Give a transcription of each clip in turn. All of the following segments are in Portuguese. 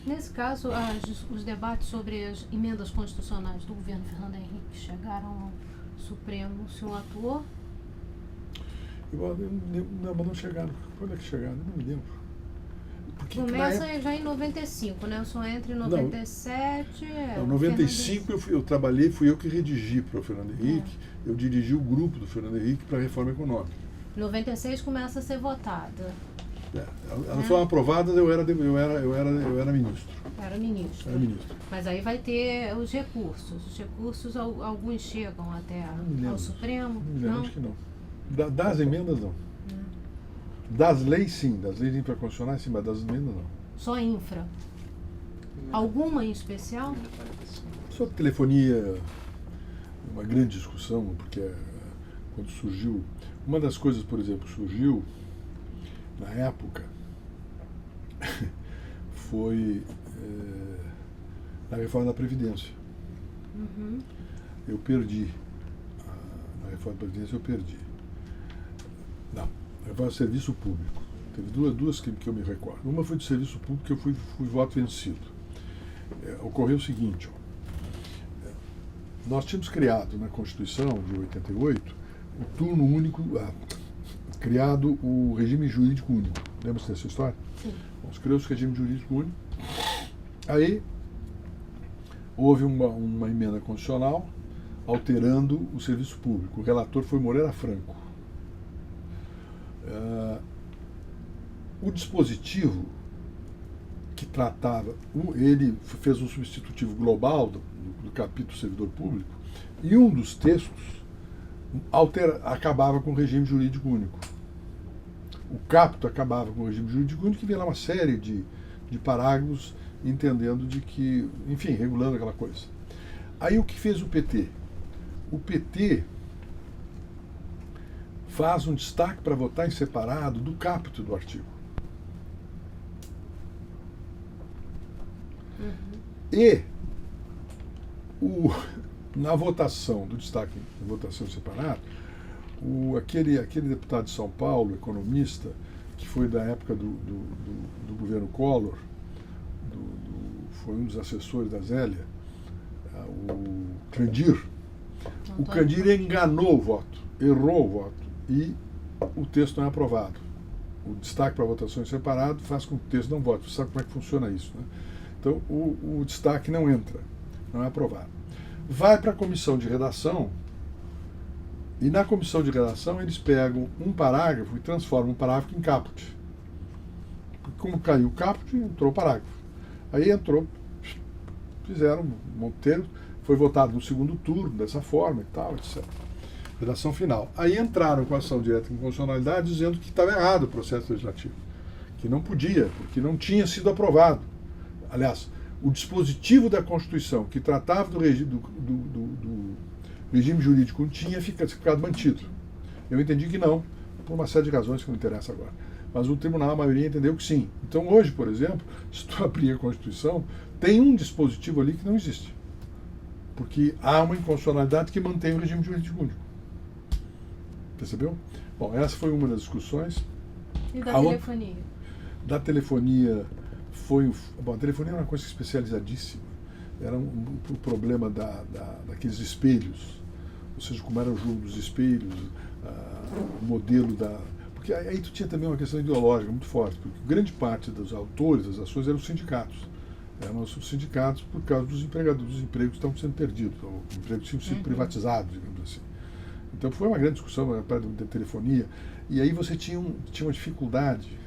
Nesse caso, os debates sobre as emendas constitucionais do governo Fernando Henrique chegaram ao Supremo, o senhor atuou? Não chegaram. Quando é que chegaram? Não me lembro. Porque começa já em 95, né? O senhor entra em 97. Em 95 eu trabalhei, fui eu que redigi para o Fernando Henrique, eu dirigi o grupo do Fernando Henrique para a reforma econômica. Em 96 começa a ser votada. Ela foi aprovada, eu era ministro. Era ministro. Mas aí vai ter os recursos. Os recursos, alguns chegam até ao Supremo? Não, acho que não. Das emendas, não. Das leis, sim. Das leis infraconstitucionais, sim, mas das emendas, não. Só infra? Alguma em especial? Sobre telefonia, uma grande discussão, porque quando surgiu... Uma das coisas, por exemplo, surgiu na época foi na reforma da Previdência. Eu perdi. Na reforma da Previdência eu perdi. Não, na reforma do Serviço Público. Teve duas que eu me recordo. Uma foi do Serviço Público, que eu fui voto vencido. Ocorreu o seguinte, nós tínhamos criado na Constituição de 88 o turno único, criado o regime jurídico único. Lembra-se dessa história? Sim. Nós criamos o regime jurídico único. Aí houve uma emenda constitucional alterando o serviço público. O relator foi Moreira Franco. O dispositivo que tratava, ele fez um substitutivo global do capítulo servidor público, e um dos textos acabava com o regime jurídico único. O caput acabava com o regime jurídico único, que vinha lá uma série de parágrafos entendendo de que, enfim, regulando aquela coisa. Aí o que fez o PT? O PT faz um destaque para votar em separado do caput do artigo. E na votação do destaque, na votação separada, aquele deputado de São Paulo, economista, que foi da época do governo Collor, foi um dos assessores da Zélia, o Candir. O Candir enganou o voto, errou o voto, e o texto não é aprovado. O destaque para votação separado faz com que o texto não vote. Você sabe como é que funciona isso, né? Então, o destaque não entra, não é aprovado. Vai para a comissão de redação, e na comissão de redação eles pegam um parágrafo e transformam um parágrafo em caput. Como caiu o caput, entrou o parágrafo. Aí fizeram um Monteiro, foi votado no segundo turno, dessa forma e tal, etc. Redação final. Aí entraram com a ação direta de inconstitucionalidade dizendo que estava errado o processo legislativo, que não podia, porque não tinha sido aprovado. Aliás, o dispositivo da Constituição que tratava do regime jurídico tinha ficado mantido. Eu entendi que não, por uma série de razões que não interessa agora. Mas o tribunal, a maioria, entendeu que sim. Então hoje, por exemplo, se tu abrir a Constituição, tem um dispositivo ali que não existe. Porque há uma inconstitucionalidade que mantém o regime jurídico único. Percebeu? Bom, essa foi uma das discussões. E da telefonia? Da telefonia a telefonia era uma coisa especializadíssima. Era o problema daqueles espelhos. Ou seja, como era o jogo dos espelhos, o modelo da... Porque aí tu tinha também uma questão ideológica muito forte, porque grande parte dos autores das ações eram os sindicatos. Eram os sindicatos por causa dos empregadores, dos empregos que estavam sendo perdidos, ou os empregos tinham sido privatizados, digamos assim. Então foi uma grande discussão para a telefonia. E aí você tinha uma dificuldade,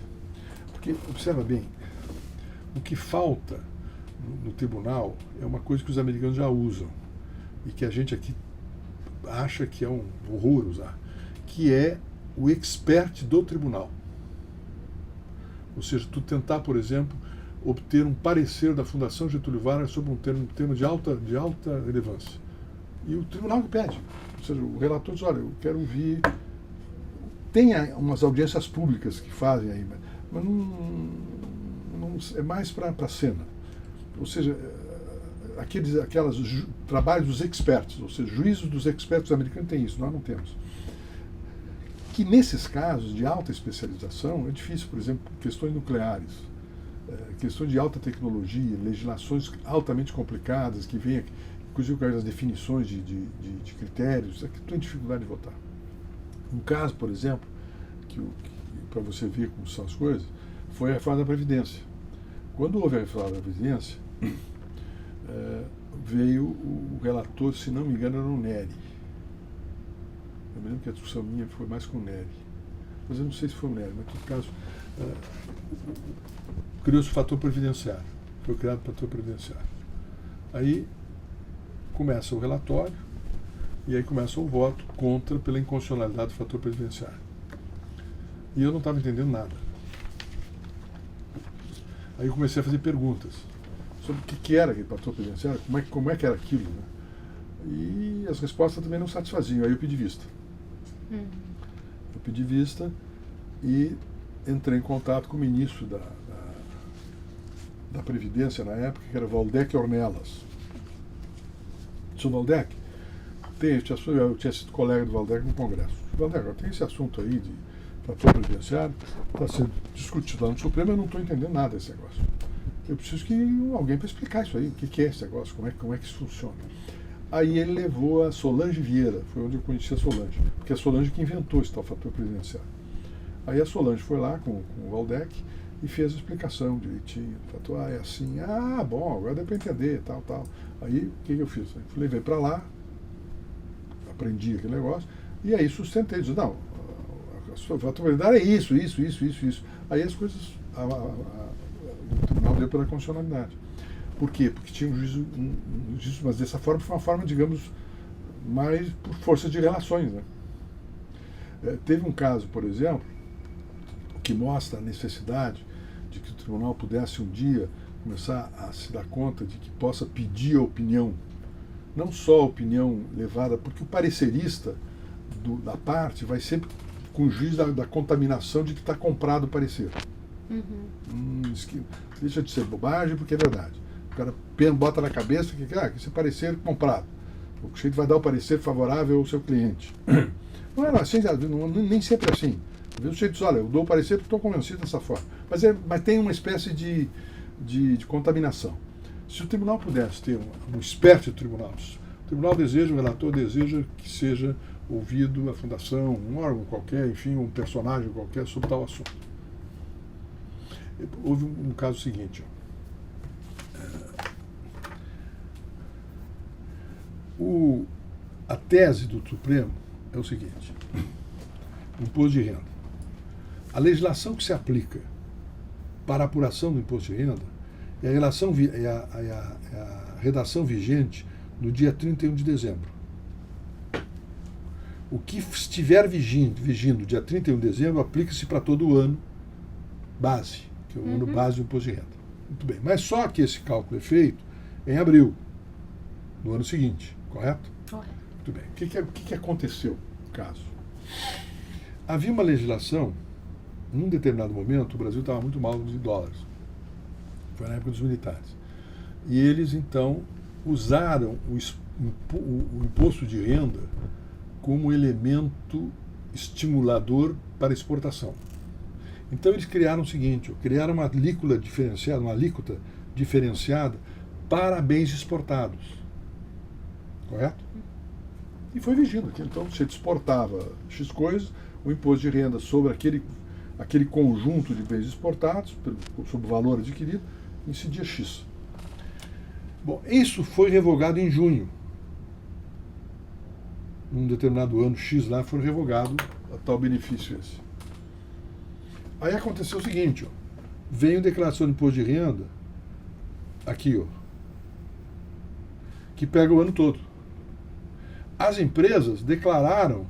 porque, observa bem, o que falta no tribunal é uma coisa que os americanos já usam, e que a gente aqui acha que é um horror usar, que é o expert do tribunal. Ou seja, tu tentar, por exemplo, obter um parecer da Fundação Getúlio Vargas sobre um tema de alta relevância. E o tribunal que pede. Ou seja, o relator diz, olha, eu quero ouvir... Tem umas audiências públicas que fazem aí, mas não é mais para a cena. Ou seja, aqueles trabalhos dos experts, ou seja, juízos dos expertos americanos têm isso, nós não temos. Que nesses casos de alta especialização é difícil, por exemplo, questões nucleares. questões de alta tecnologia, legislações altamente complicadas, que vêm, inclusive com as definições de critérios, aqui tem dificuldade de votar. Um caso, por exemplo, para você ver como são as coisas, foi a reforma da Previdência. Quando houve a reforma da Previdência, veio o relator, se não me engano, era o Neri. Eu me lembro que a discussão minha foi mais com o Neri. Mas eu não sei se foi o Neri, mas em todo caso, criou-se o fator previdenciário. Foi criado o fator previdenciário. Aí começa o relatório e aí começa o voto contra pela inconstitucionalidade do fator previdenciário. E eu não estava entendendo nada. Aí eu comecei a fazer perguntas sobre o que era aquele fator previdenciário, como é que era aquilo, né? E as respostas também não satisfaziam. Aí eu pedi vista. Eu pedi vista e entrei em contato com o ministro da Previdência na época, que era Waldeck Ornelas. Sr. Waldeck, eu tinha sido colega do Waldeck no Congresso. Waldeck, tem esse assunto aí de fator previdenciário, está sendo discutido lá no Supremo, eu não estou entendendo nada desse negócio. Eu preciso que alguém para explicar isso aí, o que é esse negócio, como é que isso funciona. Aí ele levou a Solange Vieira, foi onde eu conheci a Solange, porque é a Solange que inventou esse tal fator previdenciário. Aí a Solange foi lá com o Waldeck e fez a explicação direitinho. Fator, é assim, bom, agora dá para entender, tal. Aí o que eu fiz? Eu levei para lá, aprendi aquele negócio, e aí sustentei, disse, não, a sua fator previdenciário é isso. Aí as coisas, o tribunal deu pela constitucionalidade. Por quê? Porque tinha um juízo, mas dessa forma foi uma forma, digamos, mais por força de relações, né? Teve um caso, por exemplo, que mostra a necessidade de que o tribunal pudesse um dia começar a se dar conta de que possa pedir a opinião, não só a opinião levada, porque o parecerista da parte vai sempre com o juiz da contaminação de que está comprado o parecer. Deixa de ser bobagem, porque é verdade. O cara bota na cabeça que esse parecer comprado. O sujeito vai dar o parecer favorável ao seu cliente. Não é assim, nem sempre é assim. Às vezes o sujeito diz, olha, eu dou o parecer porque estou convencido dessa forma. Mas tem uma espécie de contaminação. Se o tribunal pudesse ter um esperto de tribunais, o tribunal deseja, o relator deseja que seja ouvido a fundação, um órgão qualquer, enfim, um personagem qualquer sobre tal assunto. Houve um caso seguinte. A tese do Supremo é o seguinte: imposto de renda. A legislação que se aplica para a apuração do imposto de renda é a redação vigente no dia 31 de dezembro. O que estiver vigindo dia 31 de dezembro aplica-se para todo o ano base, que é o ano base do imposto de renda. Muito bem, mas só que esse cálculo é feito em abril, no ano seguinte, correto? Correto. Muito bem. O que aconteceu no caso? Havia uma legislação, num determinado momento, o Brasil estava muito mal de dólares. Foi na época dos militares. E eles, então, usaram o imposto de renda como elemento estimulador para exportação. Então eles criaram o seguinte, criaram uma alíquota diferenciada para bens exportados. Correto? E foi vigindo aquilo. Então você exportava X coisas, o imposto de renda sobre aquele conjunto de bens exportados, sobre o valor adquirido, incidia X. Bom, isso foi revogado em junho. Num determinado ano X lá, foi revogado a tal benefício esse. Aí aconteceu o seguinte, veio declaração de imposto de renda, aqui, que pega o ano todo. As empresas declararam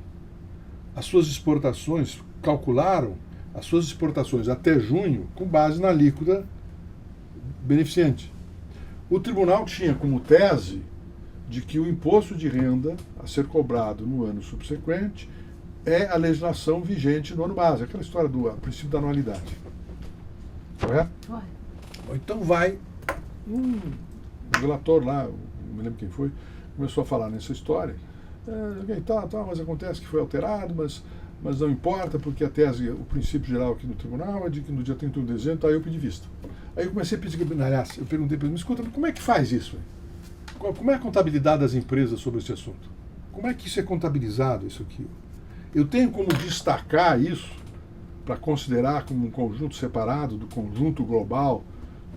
as suas exportações, calcularam as suas exportações até junho com base na alíquota beneficente. O tribunal tinha como tese de que o imposto de renda a ser cobrado no ano subsequente é a legislação vigente no ano base, aquela história do princípio da anualidade. Correto? Correto. Então vai um relator lá, não me lembro quem foi, começou a falar nessa história. Mas acontece que foi alterado, mas não importa, porque a tese, o princípio geral aqui no tribunal é de que no dia 31 de dezembro, aí eu pedi vista. Aí eu comecei a pedir, aliás, eu perguntei para ele, me escuta, como é que faz isso? Como é a contabilidade das empresas sobre esse assunto? Como é que isso é contabilizado, isso aqui? Eu tenho como destacar isso para considerar como um conjunto separado do conjunto global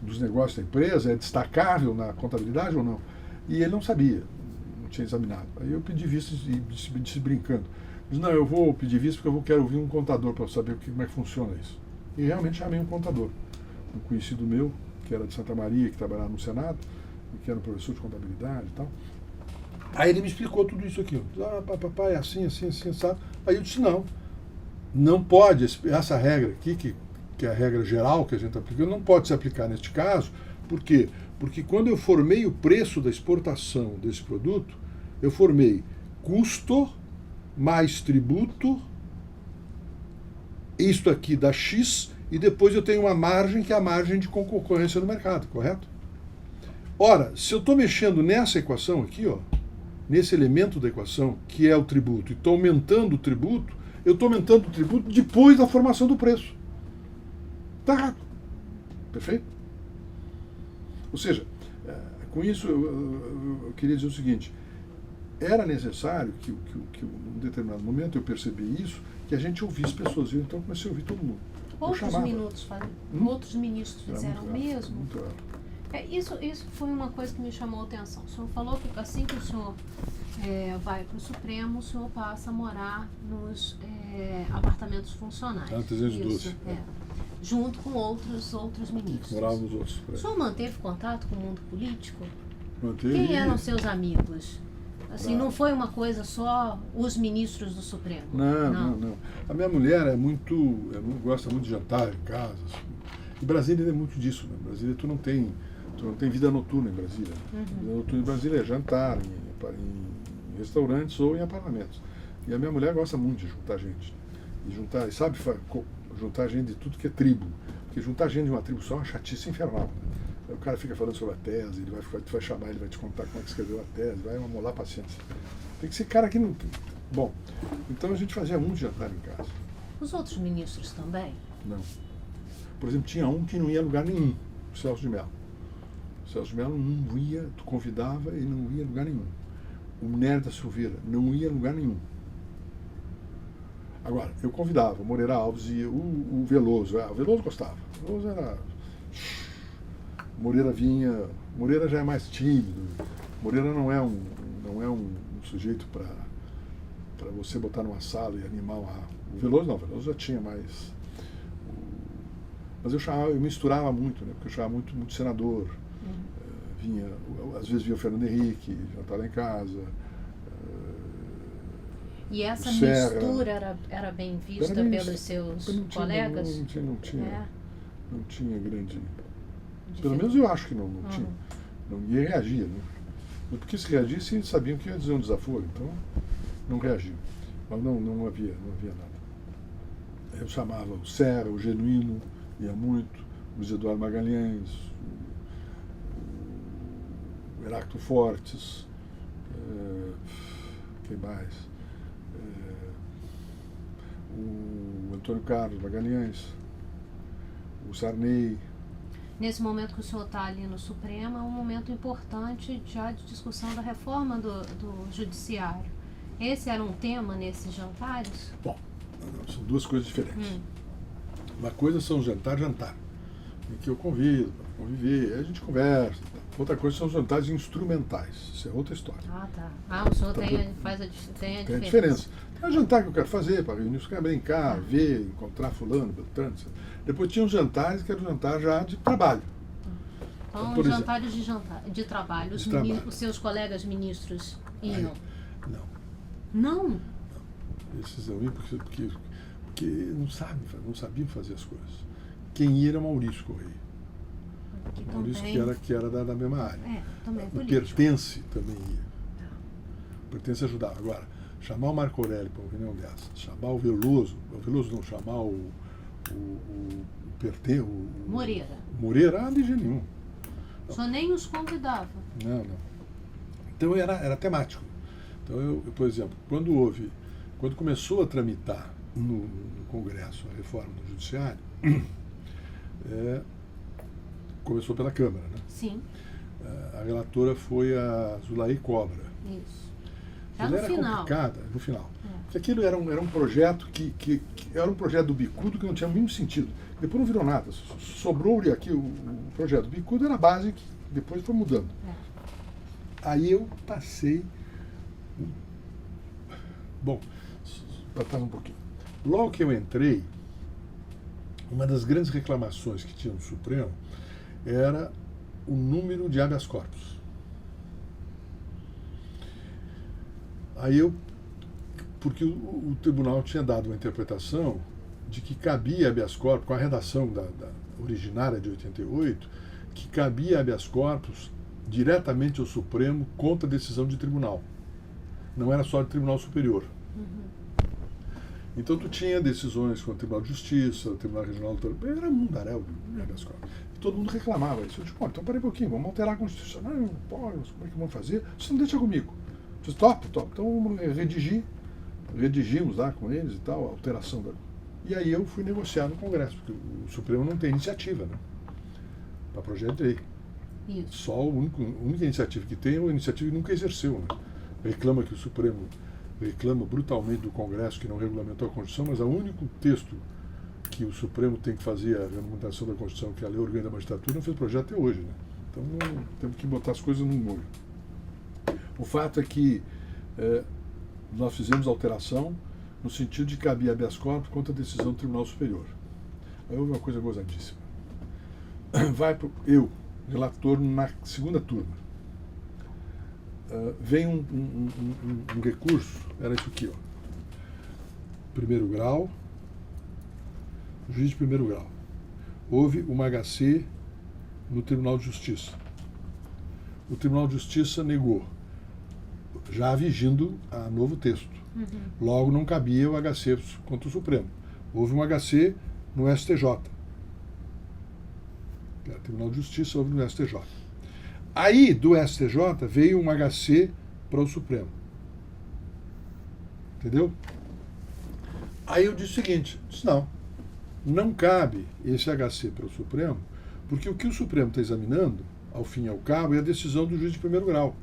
dos negócios da empresa? É destacável na contabilidade ou não? E ele não sabia, não tinha examinado. Aí eu pedi visto e disse brincando. Disse, não, eu vou pedir visto porque eu quero ouvir um contador para saber como é que funciona isso. E realmente chamei um contador, um conhecido meu, que era de Santa Maria, que trabalhava no Senado, e que era um professor de contabilidade e tal. Aí ele me explicou tudo isso aqui. Papai, é assim, sabe? Aí eu disse, não pode, essa regra aqui, que é a regra geral que a gente aplica, não pode se aplicar neste caso. Por quê? Porque quando eu formei o preço da exportação desse produto, eu formei custo mais tributo, isto aqui dá X, e depois eu tenho uma margem que é a margem de concorrência no mercado, correto? Ora, se eu estou mexendo nessa equação aqui, ó, nesse elemento da equação, que é o tributo, e estou aumentando o tributo, eu estou aumentando o tributo depois da formação do preço. Está errado. Perfeito? Ou seja, com isso eu queria dizer o seguinte, era necessário que num determinado momento eu percebi isso, que a gente ouvisse pessoas. Então eu comecei a ouvir todo mundo. Outros ministros fizeram o mesmo? Muito raro. Isso foi uma coisa que me chamou a atenção. O senhor falou que assim que o senhor vai para o Supremo, o senhor passa a morar nos apartamentos funcionais. 312. Junto com outros ministros. Moravam nos outros. O senhor manteve contato com o mundo político? Manteve. Quem eram seus amigos? Assim, não foi uma coisa só os ministros do Supremo? Não. A minha mulher gosta muito de jantar em casa. Em Brasília é muito disso, né? Em Brasília tu não tem vida noturna em Brasília. Vida noturna em Brasília é jantar em restaurantes ou em apartamentos. E a minha mulher gosta muito de juntar gente. E sabe juntar gente de tudo que é tribo. Porque juntar gente de uma tribo só é uma chatice infernal. Né? Aí o cara fica falando sobre a tese, tu vai chamar, ele vai te contar como é que escreveu a tese, vai amolar a paciência. Tem que ser cara que não... Bom, então a gente fazia muito jantar em casa. Os outros ministros também? Não. Por exemplo, tinha um que não ia a lugar nenhum, o Celso de Mello. O Celso de Mello não ia, tu convidava e não ia a lugar nenhum. O Nery da Silveira não ia a lugar nenhum. Agora, eu convidava, o Moreira Alves ia, o Veloso, o Veloso gostava. O Veloso era... Moreira vinha... Moreira já é mais tímido. Moreira não é um sujeito para você botar numa sala e animar uma... O Veloso não, o Veloso já tinha mais... Mas eu misturava muito, né? Porque eu chamava muito senador. Às vezes via o Fernando Henrique, jantar lá em casa. E essa mistura era bem vista pelos seus colegas? Não tinha grande... Pelo menos eu acho que não tinha. Ninguém reagia, né? Porque se reagisse, eles sabiam que ia dizer um desaforo, então não reagiam. Mas não havia nada. Eu chamava o Serra, o Genuíno, ia muito, o Luiz Eduardo Magalhães, o Heráclito Fortes, quem mais? O Antônio Carlos Magalhães, o Sarney. Nesse momento que o senhor está ali no Supremo, é um momento importante já de discussão da reforma do Judiciário. Esse era um tema nesses jantares? Bom, são duas coisas diferentes. Uma coisa são jantar, em que eu convido para conviver, aí a gente conversa. Outra coisa são os jantares instrumentais, isso é outra história. O senhor tem a diferença. Tem um jantar que eu quero fazer, para reunir os caras, brincar, ver, encontrar fulano, beltrano. Depois tinha os jantares que eram jantar já de trabalho. Então, os jantares de trabalho, os seus colegas ministros iam? Não? Esses não iam porque não sabiam fazer as coisas. Quem ia era Maurício Correia. Maurício que era da mesma área. O Pertence também ia. O Pertence ajudava. Agora, chamar o Marco Aurélio para uma reunião dessa, chamar o Veloso não, chamar o Pertence, Moreira, de jeito nenhum. O senhor nem os convidava? Não. Então era temático. Então eu, por exemplo, quando começou a tramitar no Congresso a reforma do Judiciário, começou pela Câmara, né? Sim. A relatora foi a Zulaí Cobra. Isso. Já Ele no era final. complicada, no final. Porque aquilo era um projeto que era um projeto do Bicudo que não tinha o mínimo sentido. Depois não virou nada. Sobrou aqui o projeto do Bicudo, era a base que depois foi mudando. Aí eu passei. Bom, para trás um pouquinho. Logo que eu entrei, uma das grandes reclamações que tinha no Supremo era o número de habeas corpus. Aí porque o tribunal tinha dado uma interpretação de que cabia habeas corpus, com a redação da originária de 88, que cabia habeas corpus diretamente ao Supremo contra decisão de tribunal. Não era só de Tribunal Superior. Então tu tinha decisões com o Tribunal de Justiça, o Tribunal Regional do era um mundaréu de habeas corpus. E todo mundo reclamava isso. Eu disse, então peraí um pouquinho, vamos alterar a Constituição. Não pode, como é que vamos fazer? Você não deixa comigo. Eu disse, top. Então vamos redigimos lá com eles e tal, a alteração da... E aí eu fui negociar no Congresso, porque o Supremo não tem iniciativa, né? Para projeto de lei. Isso. Só a única iniciativa que tem é uma iniciativa que nunca exerceu, né? Reclama que o Supremo reclama brutalmente do Congresso que não regulamentou a Constituição, mas o único texto que o Supremo tem que fazer a regulamentação da Constituição, que é a Lei Orgânica da Magistratura, não fez projeto até hoje, né? Então temos que botar as coisas no molho. O fato é que nós fizemos alteração no sentido de que cabia habeas corpus contra a decisão do Tribunal Superior. Aí houve uma coisa gozadíssima. Eu, relator, na segunda turma. Vem um recurso, era isso aqui, ó. Primeiro grau, juiz de primeiro grau. Houve uma HC no Tribunal de Justiça. O Tribunal de Justiça negou, já vigindo a novo texto. Logo não cabia o HC contra o Supremo. Houve um HC no STJ. Tribunal de Justiça houve no STJ. Aí, do STJ, veio um HC para o Supremo. Entendeu? Aí eu disse o seguinte, não cabe esse HC para o Supremo, porque o que o Supremo está examinando, ao fim e ao cabo, é a decisão do juiz de primeiro grau.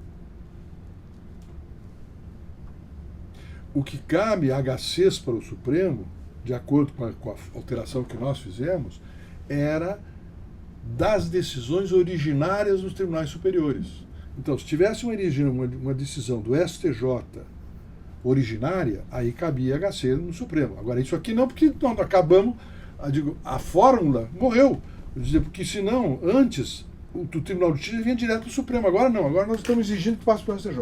O que cabe a HCs para o Supremo, de acordo com a alteração que nós fizemos, era das decisões originárias dos tribunais superiores. Então, se tivesse uma decisão do STJ originária, aí cabia HC no Supremo. Agora, isso aqui não, porque nós acabamos, a fórmula morreu. Porque senão, antes, o Tribunal de Justiça vinha direto do Supremo. Agora não, agora nós estamos exigindo que passe para o STJ.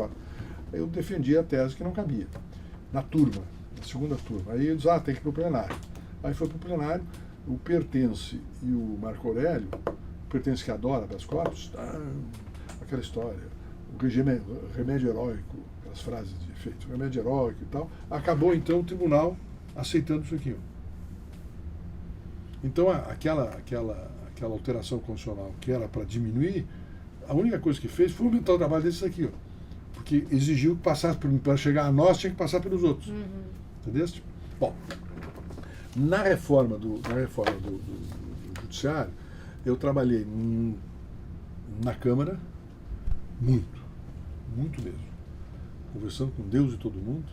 Aí eu defendi a tese que não cabia. Na turma, na segunda turma. Aí eles, tem que ir para o plenário. Aí foi para o plenário, o Pertence e o Marco Aurélio, o Pertence que adora habeas corpus, aquela história, o remédio heróico, aquelas frases de efeito, remédio heróico e tal, acabou então o tribunal aceitando isso aqui. Então aquela alteração constitucional que era para diminuir, a única coisa que fez foi aumentar o trabalho desses aqui, porque exigiu que passasse, para chegar a nós, tinha que passar pelos outros. Entendeste? Bom, na reforma do Judiciário, eu trabalhei na Câmara muito mesmo, conversando com Deus e todo mundo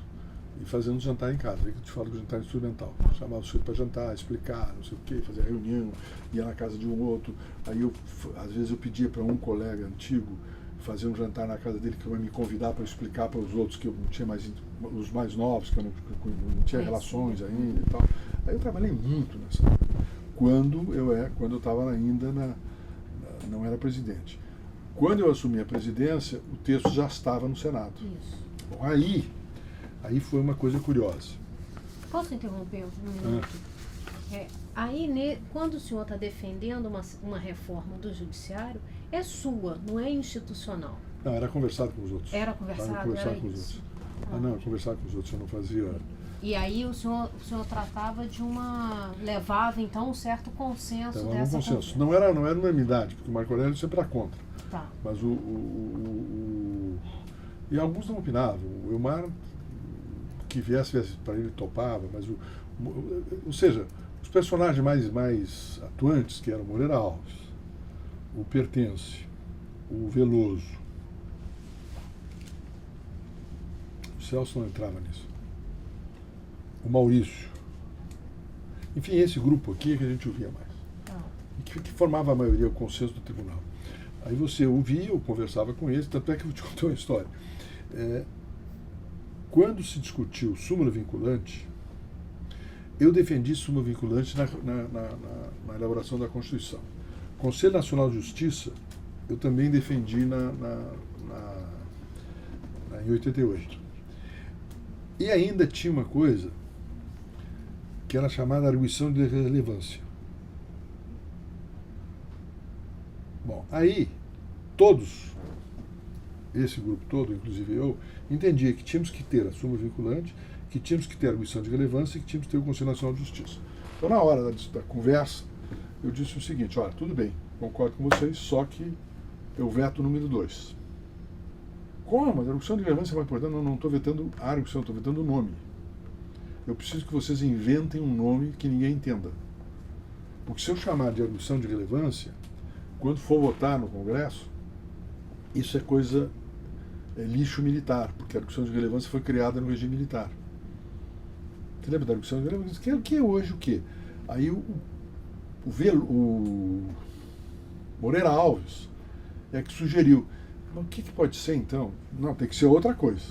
e fazendo jantar em casa. Aí que eu te falo do jantar instrumental. Chamava o sujeito para jantar, explicar, não sei o quê, fazer reunião, ia na casa de um outro. Aí às vezes eu pedia para um colega antigo fazer um jantar na casa dele, que ia me convidar para explicar para os outros que eu não tinha mais, os mais novos, que eu não tinha relações ainda e tal. Aí eu trabalhei muito nessa área, quando eu estava ainda não era presidente. Quando eu assumi a presidência, o texto já estava no Senado. Isso. Bom, aí foi uma coisa curiosa. Posso interromper um minuto? Aí, quando o senhor está defendendo uma reforma do Judiciário, é sua, não é institucional. Não, era conversado com os outros. Era conversado, era conversado era com os isso. outros. Não, conversar com os outros, eu não fazia... E aí o senhor tratava levava então um certo consenso Então, dessa... um consenso. Não era unanimidade, porque o Marco Aurélio sempre era contra. Tá. Mas e alguns não opinavam. O Elmar, que viesse para ele, topava, mas ou seja, os personagens mais atuantes, que eram Moreira Alves, o Pertence, o Veloso. O Celso não entrava nisso. O Maurício. Enfim, esse grupo aqui é que a gente ouvia mais. E que formava a maioria, o consenso do tribunal. Aí você ouvia, eu conversava com eles, tanto é que eu vou te contar uma história. Quando se discutiu súmula vinculante, eu defendi súmula vinculante na elaboração da Constituição. Conselho Nacional de Justiça, eu também defendi em 88. E ainda tinha uma coisa que era chamada arguição de relevância. Bom, aí todos, esse grupo todo, inclusive eu, entendia que tínhamos que ter a súmula vinculante, que tínhamos que ter a arguição de relevância e que tínhamos que ter o Conselho Nacional de Justiça. Então, na hora da conversa, eu disse o seguinte: olha, tudo bem, concordo com vocês, só que eu veto o número 2. Como? A arguição de relevância é mais importante? Não estou vetando a arguição, estou vetando o nome. Eu preciso que vocês inventem um nome que ninguém entenda. Porque se eu chamar de arguição de relevância, quando for votar no Congresso, isso é coisa, lixo militar, porque a arguição de relevância foi criada no regime militar. Você lembra da arguição de relevância? O que é hoje o quê? Aí o Moreira Alves é que sugeriu. Mas o que pode ser então? Não, tem que ser outra coisa.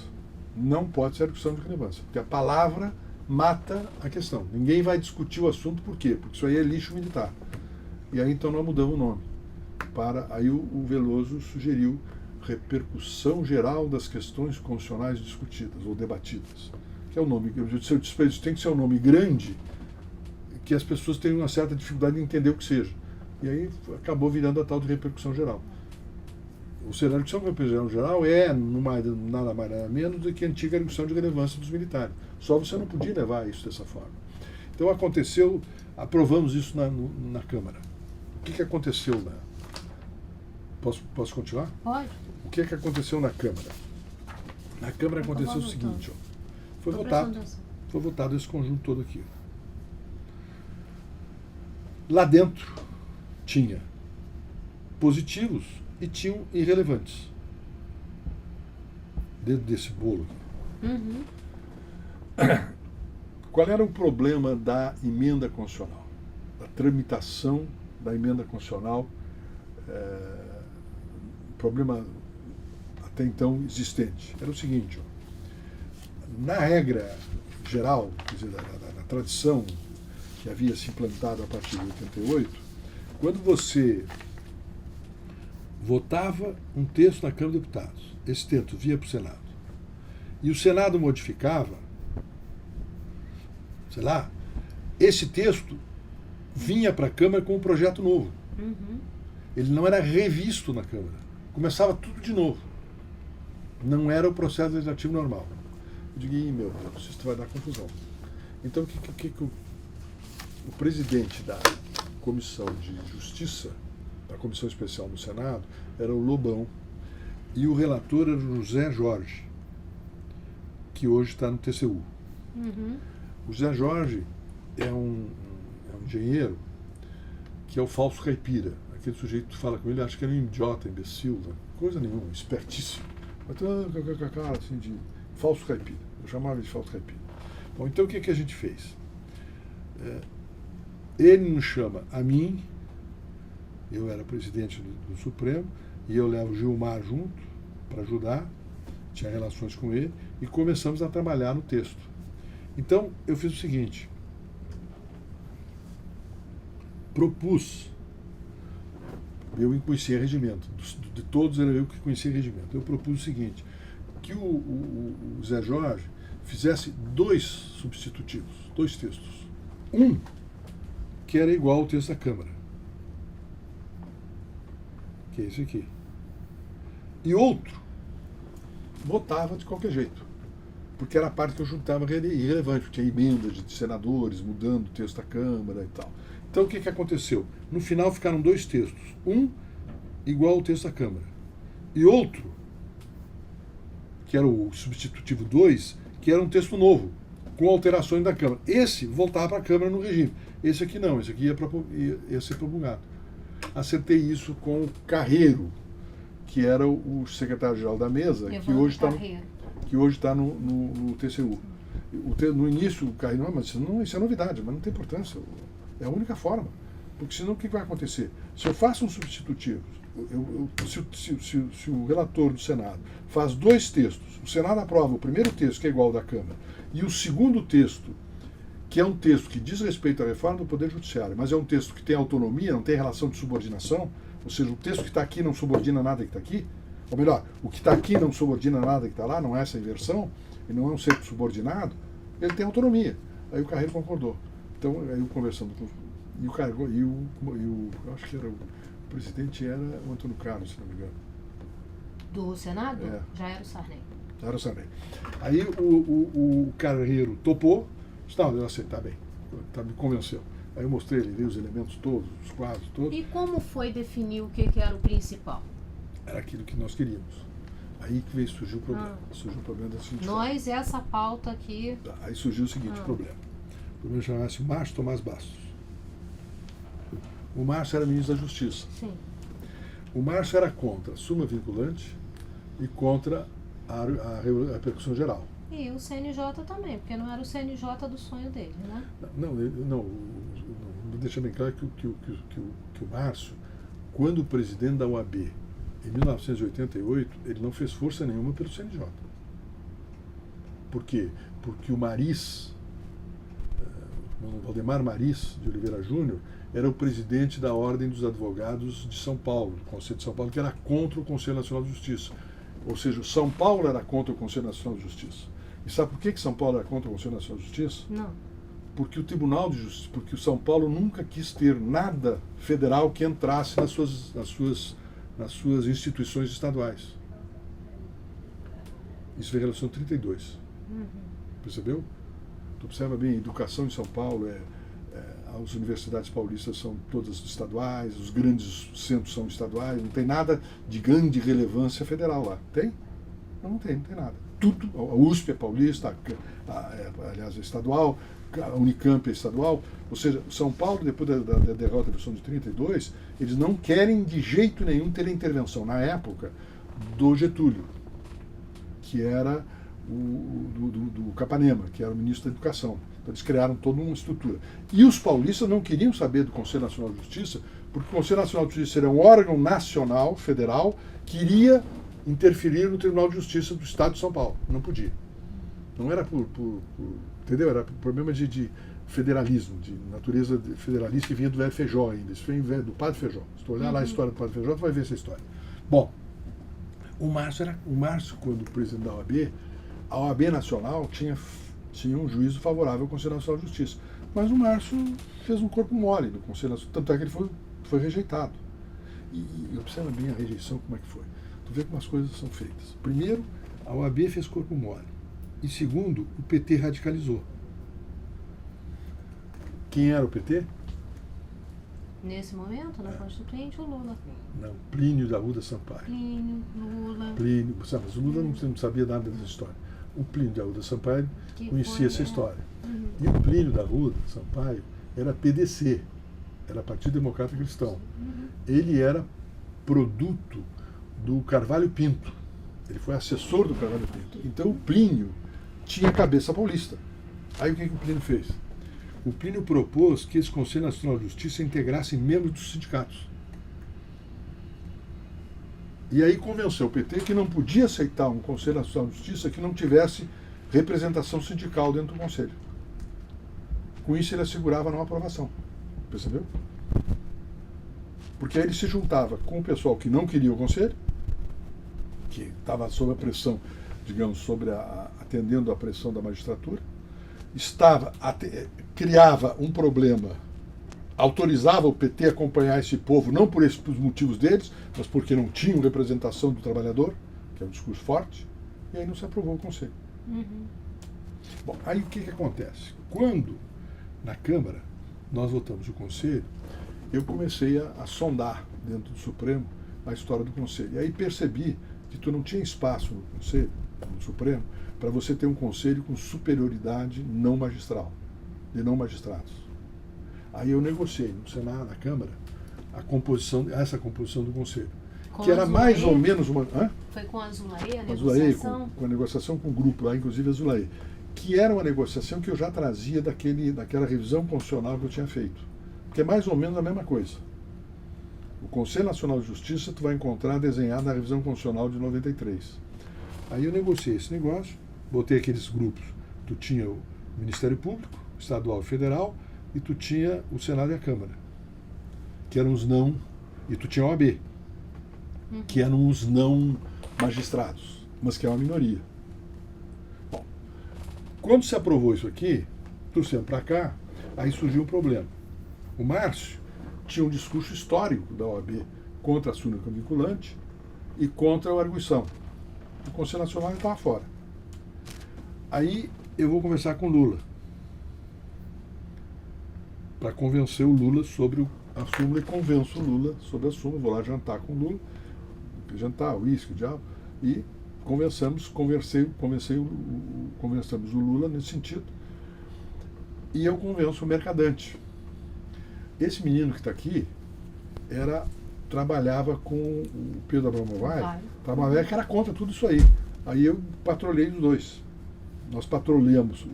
Não pode ser arguição de relevância, porque a palavra mata a questão. Ninguém vai discutir o assunto, por quê? Porque isso aí é lixo militar. E aí então nós mudamos o nome. Aí o Veloso sugeriu repercussão geral das questões constitucionais discutidas ou debatidas. Que é o nome, se eu disse, tem que ser um nome grande, que as pessoas tenham uma certa dificuldade de entender o que seja. E aí acabou virando a tal de repercussão geral. O cenário de repercussão geral é nada mais nada menos do que a antiga arguição de relevância dos militares. Só você não podia levar isso dessa forma. Então aconteceu, aprovamos isso na Câmara. O que aconteceu na... Posso continuar? Pode. O que aconteceu na Câmara? Na Câmara aconteceu o seguinte, foi votado esse conjunto todo aqui. Lá dentro tinha positivos e tinham irrelevantes. Dentro desse bolo aqui. Uhum. Qual era o problema da emenda constitucional? Da tramitação da emenda constitucional, problema até então existente. Era o seguinte: na regra geral, quer dizer, na tradição que havia se implantado a partir de 88, quando você votava um texto na Câmara dos Deputados, esse texto via para o Senado, e o Senado modificava, sei lá, esse texto vinha para a Câmara com um projeto novo. Uhum. Ele não era revisto na Câmara. Começava tudo de novo. Não era o processo legislativo normal. Eu digo, meu Deus, isso vai dar confusão. Então, o que o presidente da Comissão de Justiça, da Comissão Especial no Senado, era o Lobão, e o relator era o José Jorge, que hoje está no TCU. Uhum. O José Jorge é um engenheiro que é o falso caipira. Aquele sujeito que fala com ele, acha que ele é um idiota, imbecil, coisa nenhuma, espertíssimo. Mas cara assim de falso caipira. Eu chamava ele de falso caipira. Bom, então o que a gente fez? Ele nos chama a mim, eu era presidente do Supremo, e eu levo o Gilmar junto para ajudar, tinha relações com ele, e começamos a trabalhar no texto. Então, eu fiz o seguinte: propus, eu conhecia regimento, de todos era eu que conhecia regimento, eu propus o seguinte, que o Zé Jorge fizesse 2 substitutivos, 2 textos. Um que era igual ao texto da Câmara, que é esse aqui. E outro votava de qualquer jeito, porque era a parte que eu juntava irrelevante, tinha emenda de senadores mudando o texto da Câmara e tal. Então o que aconteceu? No final ficaram 2 textos, um igual ao texto da Câmara, e outro, que era o substitutivo 2, que era um texto novo, com alterações da Câmara. Esse voltava para a Câmara no regime. Esse aqui não, esse aqui ia ser promulgado. acertei isso com o Carreiro, que era o secretário-geral da mesa, que hoje está no TCU. No início, o Carreiro, não, mas isso é novidade, mas não tem importância. É a única forma. Porque senão o que vai acontecer? Se eu faço um substitutivo, se o relator do Senado faz 2 textos, o Senado aprova o primeiro texto, que é igual ao da Câmara, e o segundo texto, que é um texto que diz respeito à reforma do Poder Judiciário, mas é um texto que tem autonomia, não tem relação de subordinação, ou seja, o texto que está aqui não subordina nada que está aqui, ou melhor, o que está aqui não subordina nada que está lá, não é essa inversão, e não é um ser subordinado, ele tem autonomia. Aí o Carreiro concordou. Então, aí eu conversando com... E o Carreiro, eu acho que era o presidente era o Antônio Carlos, se não me engano. Do Senado? É. Já era o Sarney. Já era o Sarney. Aí o Carreiro topou, disse, não, eu aceitar bem, me convenceu. Aí eu mostrei, ele veio os elementos todos, os quadros todos. E como foi definir o que era o principal? Era aquilo que nós queríamos. Aí que surgiu o problema. Surgiu o problema da seguinte forma. Essa pauta aqui... Aí surgiu o seguinte problema. O problema chamava-se Márcio Tomás Bastos. O Márcio era ministro da Justiça. Sim. O Márcio era contra a súmula vinculante e contra a repercussão geral. E o CNJ também, porque não era o CNJ do sonho dele, né? Não, deixa bem claro que o Márcio, quando presidente da OAB, em 1988, ele não fez força nenhuma pelo CNJ. Por quê? Porque o Maris, Valdemar Maris de Oliveira Júnior, era o presidente da Ordem dos Advogados de São Paulo, do Conselho de São Paulo, que era contra o Conselho Nacional de Justiça. Ou seja, São Paulo era contra o Conselho Nacional de Justiça. E sabe por que São Paulo era contra o Conselho Nacional de Justiça? Não. Porque o Tribunal de Justiça, porque o São Paulo nunca quis ter nada federal que entrasse nas suas instituições estaduais. Isso foi em relação a 32. Percebeu? Tu observa bem, a educação em São Paulo as universidades paulistas são todas estaduais, os grandes centros são estaduais, não tem nada de grande relevância federal lá. Tem? Não tem nada. Tudo, a USP é paulista, aliás, é estadual, a Unicamp é estadual, ou seja, São Paulo, depois da derrota da eleição de 32, eles não querem de jeito nenhum ter a intervenção, na época, do Getúlio, que era do Capanema, que era o ministro da Educação. Então eles criaram toda uma estrutura. E os paulistas não queriam saber do Conselho Nacional de Justiça, porque o Conselho Nacional de Justiça era um órgão nacional, federal, que iria interferir no Tribunal de Justiça do Estado de São Paulo. Não podia. Não era entendeu? Era problema de federalismo, de natureza federalista que vinha do velho Feijó ainda. Isso vem do Padre Feijó. Se tu olhar lá a história do Padre Feijó, tu vai ver essa história. Bom, o Márcio, quando presidente da OAB, a OAB Nacional tinha um juízo favorável ao Conselho Nacional de Justiça. Mas o Márcio fez um corpo mole no Conselho Nacional, tanto é que ele foi rejeitado. E observa bem a rejeição, como é que foi. Tu vê como as coisas são feitas. Primeiro, a OAB fez corpo mole. E segundo, o PT radicalizou. Quem era o PT? Nesse momento, na Constituinte, o Lula. Não, Plínio da Arruda Sampaio. Plínio, Lula. Mas o Lula não sabia nada dessa história. O Plínio da Arruda Sampaio conhecia essa história. E o Plínio da Arruda Sampaio era PDC, era Partido Democrata Cristão. Ele era produto do Carvalho Pinto. Ele foi assessor do Carvalho Pinto. Então o Plínio tinha cabeça paulista. Aí o que o Plínio fez? O Plínio propôs que esse Conselho Nacional de Justiça integrasse membros dos sindicatos. E aí convenceu o PT que não podia aceitar um Conselho Nacional de Justiça que não tivesse representação sindical dentro do Conselho. Com isso ele assegurava a não aprovação. Percebeu? Porque aí ele se juntava com o pessoal que não queria o Conselho, que estava sob a pressão, digamos, atendendo à pressão da magistratura, criava um problema, autorizava o PT a acompanhar esse povo, não por esses motivos deles, mas porque não tinham representação do trabalhador, que é um discurso forte, e aí não se aprovou o Conselho. Bom, aí o que acontece? Quando, na Câmara, nós votamos o Conselho, eu comecei a sondar dentro do Supremo a história do Conselho. E aí percebi que tu não tinha espaço no Conselho, no Supremo, para você ter um Conselho com superioridade não magistral, de não magistrados. Aí eu negociei no Senado, na Câmara, essa composição do conselho. Com Que era mais Azulaí? ou menos uma... Hã? Foi com a Azulaí, a Azulaí, negociação? com a negociação com o grupo lá, inclusive Azulaí, que era uma negociação que eu já trazia daquela revisão constitucional que eu tinha feito. Que é mais ou menos a mesma coisa. O Conselho Nacional de Justiça tu vai encontrar desenhado na revisão constitucional de 93. Aí eu negociei esse negócio, botei aqueles grupos. Tu tinha o Ministério Público, Estadual e Federal, e tu tinha o Senado e a Câmara, que eram os não, e tu tinha a OAB, que eram os não magistrados, mas que é uma minoria. Bom, quando se aprovou isso aqui, trouxemos para cá, aí surgiu um problema. O Márcio tinha um discurso histórico da OAB contra a súmula vinculante e contra a arguição. O Conselho Nacional estava fora. Aí eu vou conversar com o Lula para convencer o Lula sobre a súmula e convenço o Lula sobre a súmula. Vou lá jantar com o Lula, jantar, uísque, diabo, e conversamos o Lula nesse sentido. E eu convenço o Mercadante. Esse menino que está aqui trabalhava com o Pedro Abramovay, trabalhava que era contra tudo isso aí. Aí eu patrolhei os dois. Nós patrolamos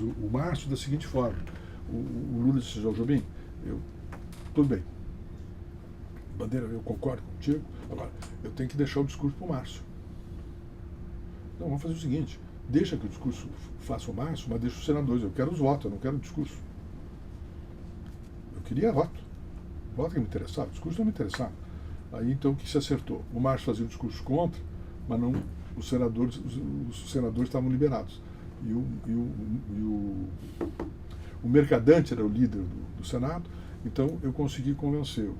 o Márcio da seguinte forma. O Lula disse: João Jobim, tudo bem. Bandeira, eu concordo contigo. Agora, eu tenho que deixar o discurso para o Márcio. Não, vamos fazer o seguinte: deixa que o discurso faça o Márcio, mas deixa os senadores. Eu quero os votos, eu não quero o discurso. Eu queria voto. Voto que me interessava, o discurso não me interessava. Aí então o que se acertou? O Márcio fazia o discurso contra, mas não, os senadores estavam liberados. E o Mercadante era o líder do Senado, então eu consegui convencer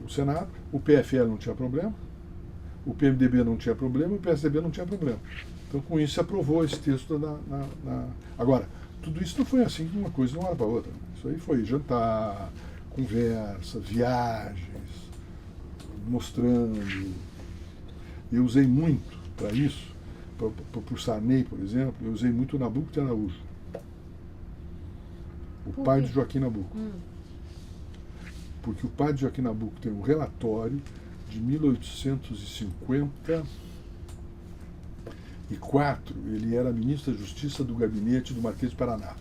o Senado. O PFL não tinha problema, o PMDB não tinha problema, o PSDB não tinha problema. Então com isso se aprovou esse texto Agora, tudo isso não foi assim de uma coisa de uma hora para outra. Isso aí foi jantar, conversa, viagens, mostrando. Eu usei muito para isso, para o Sarney, por exemplo, eu usei muito o Nabuco de Araújo, o pai de Joaquim Nabuco. Porque o pai de Joaquim Nabuco tem um relatório de 1854, ele era ministro da Justiça do gabinete do Marquês de Paraná,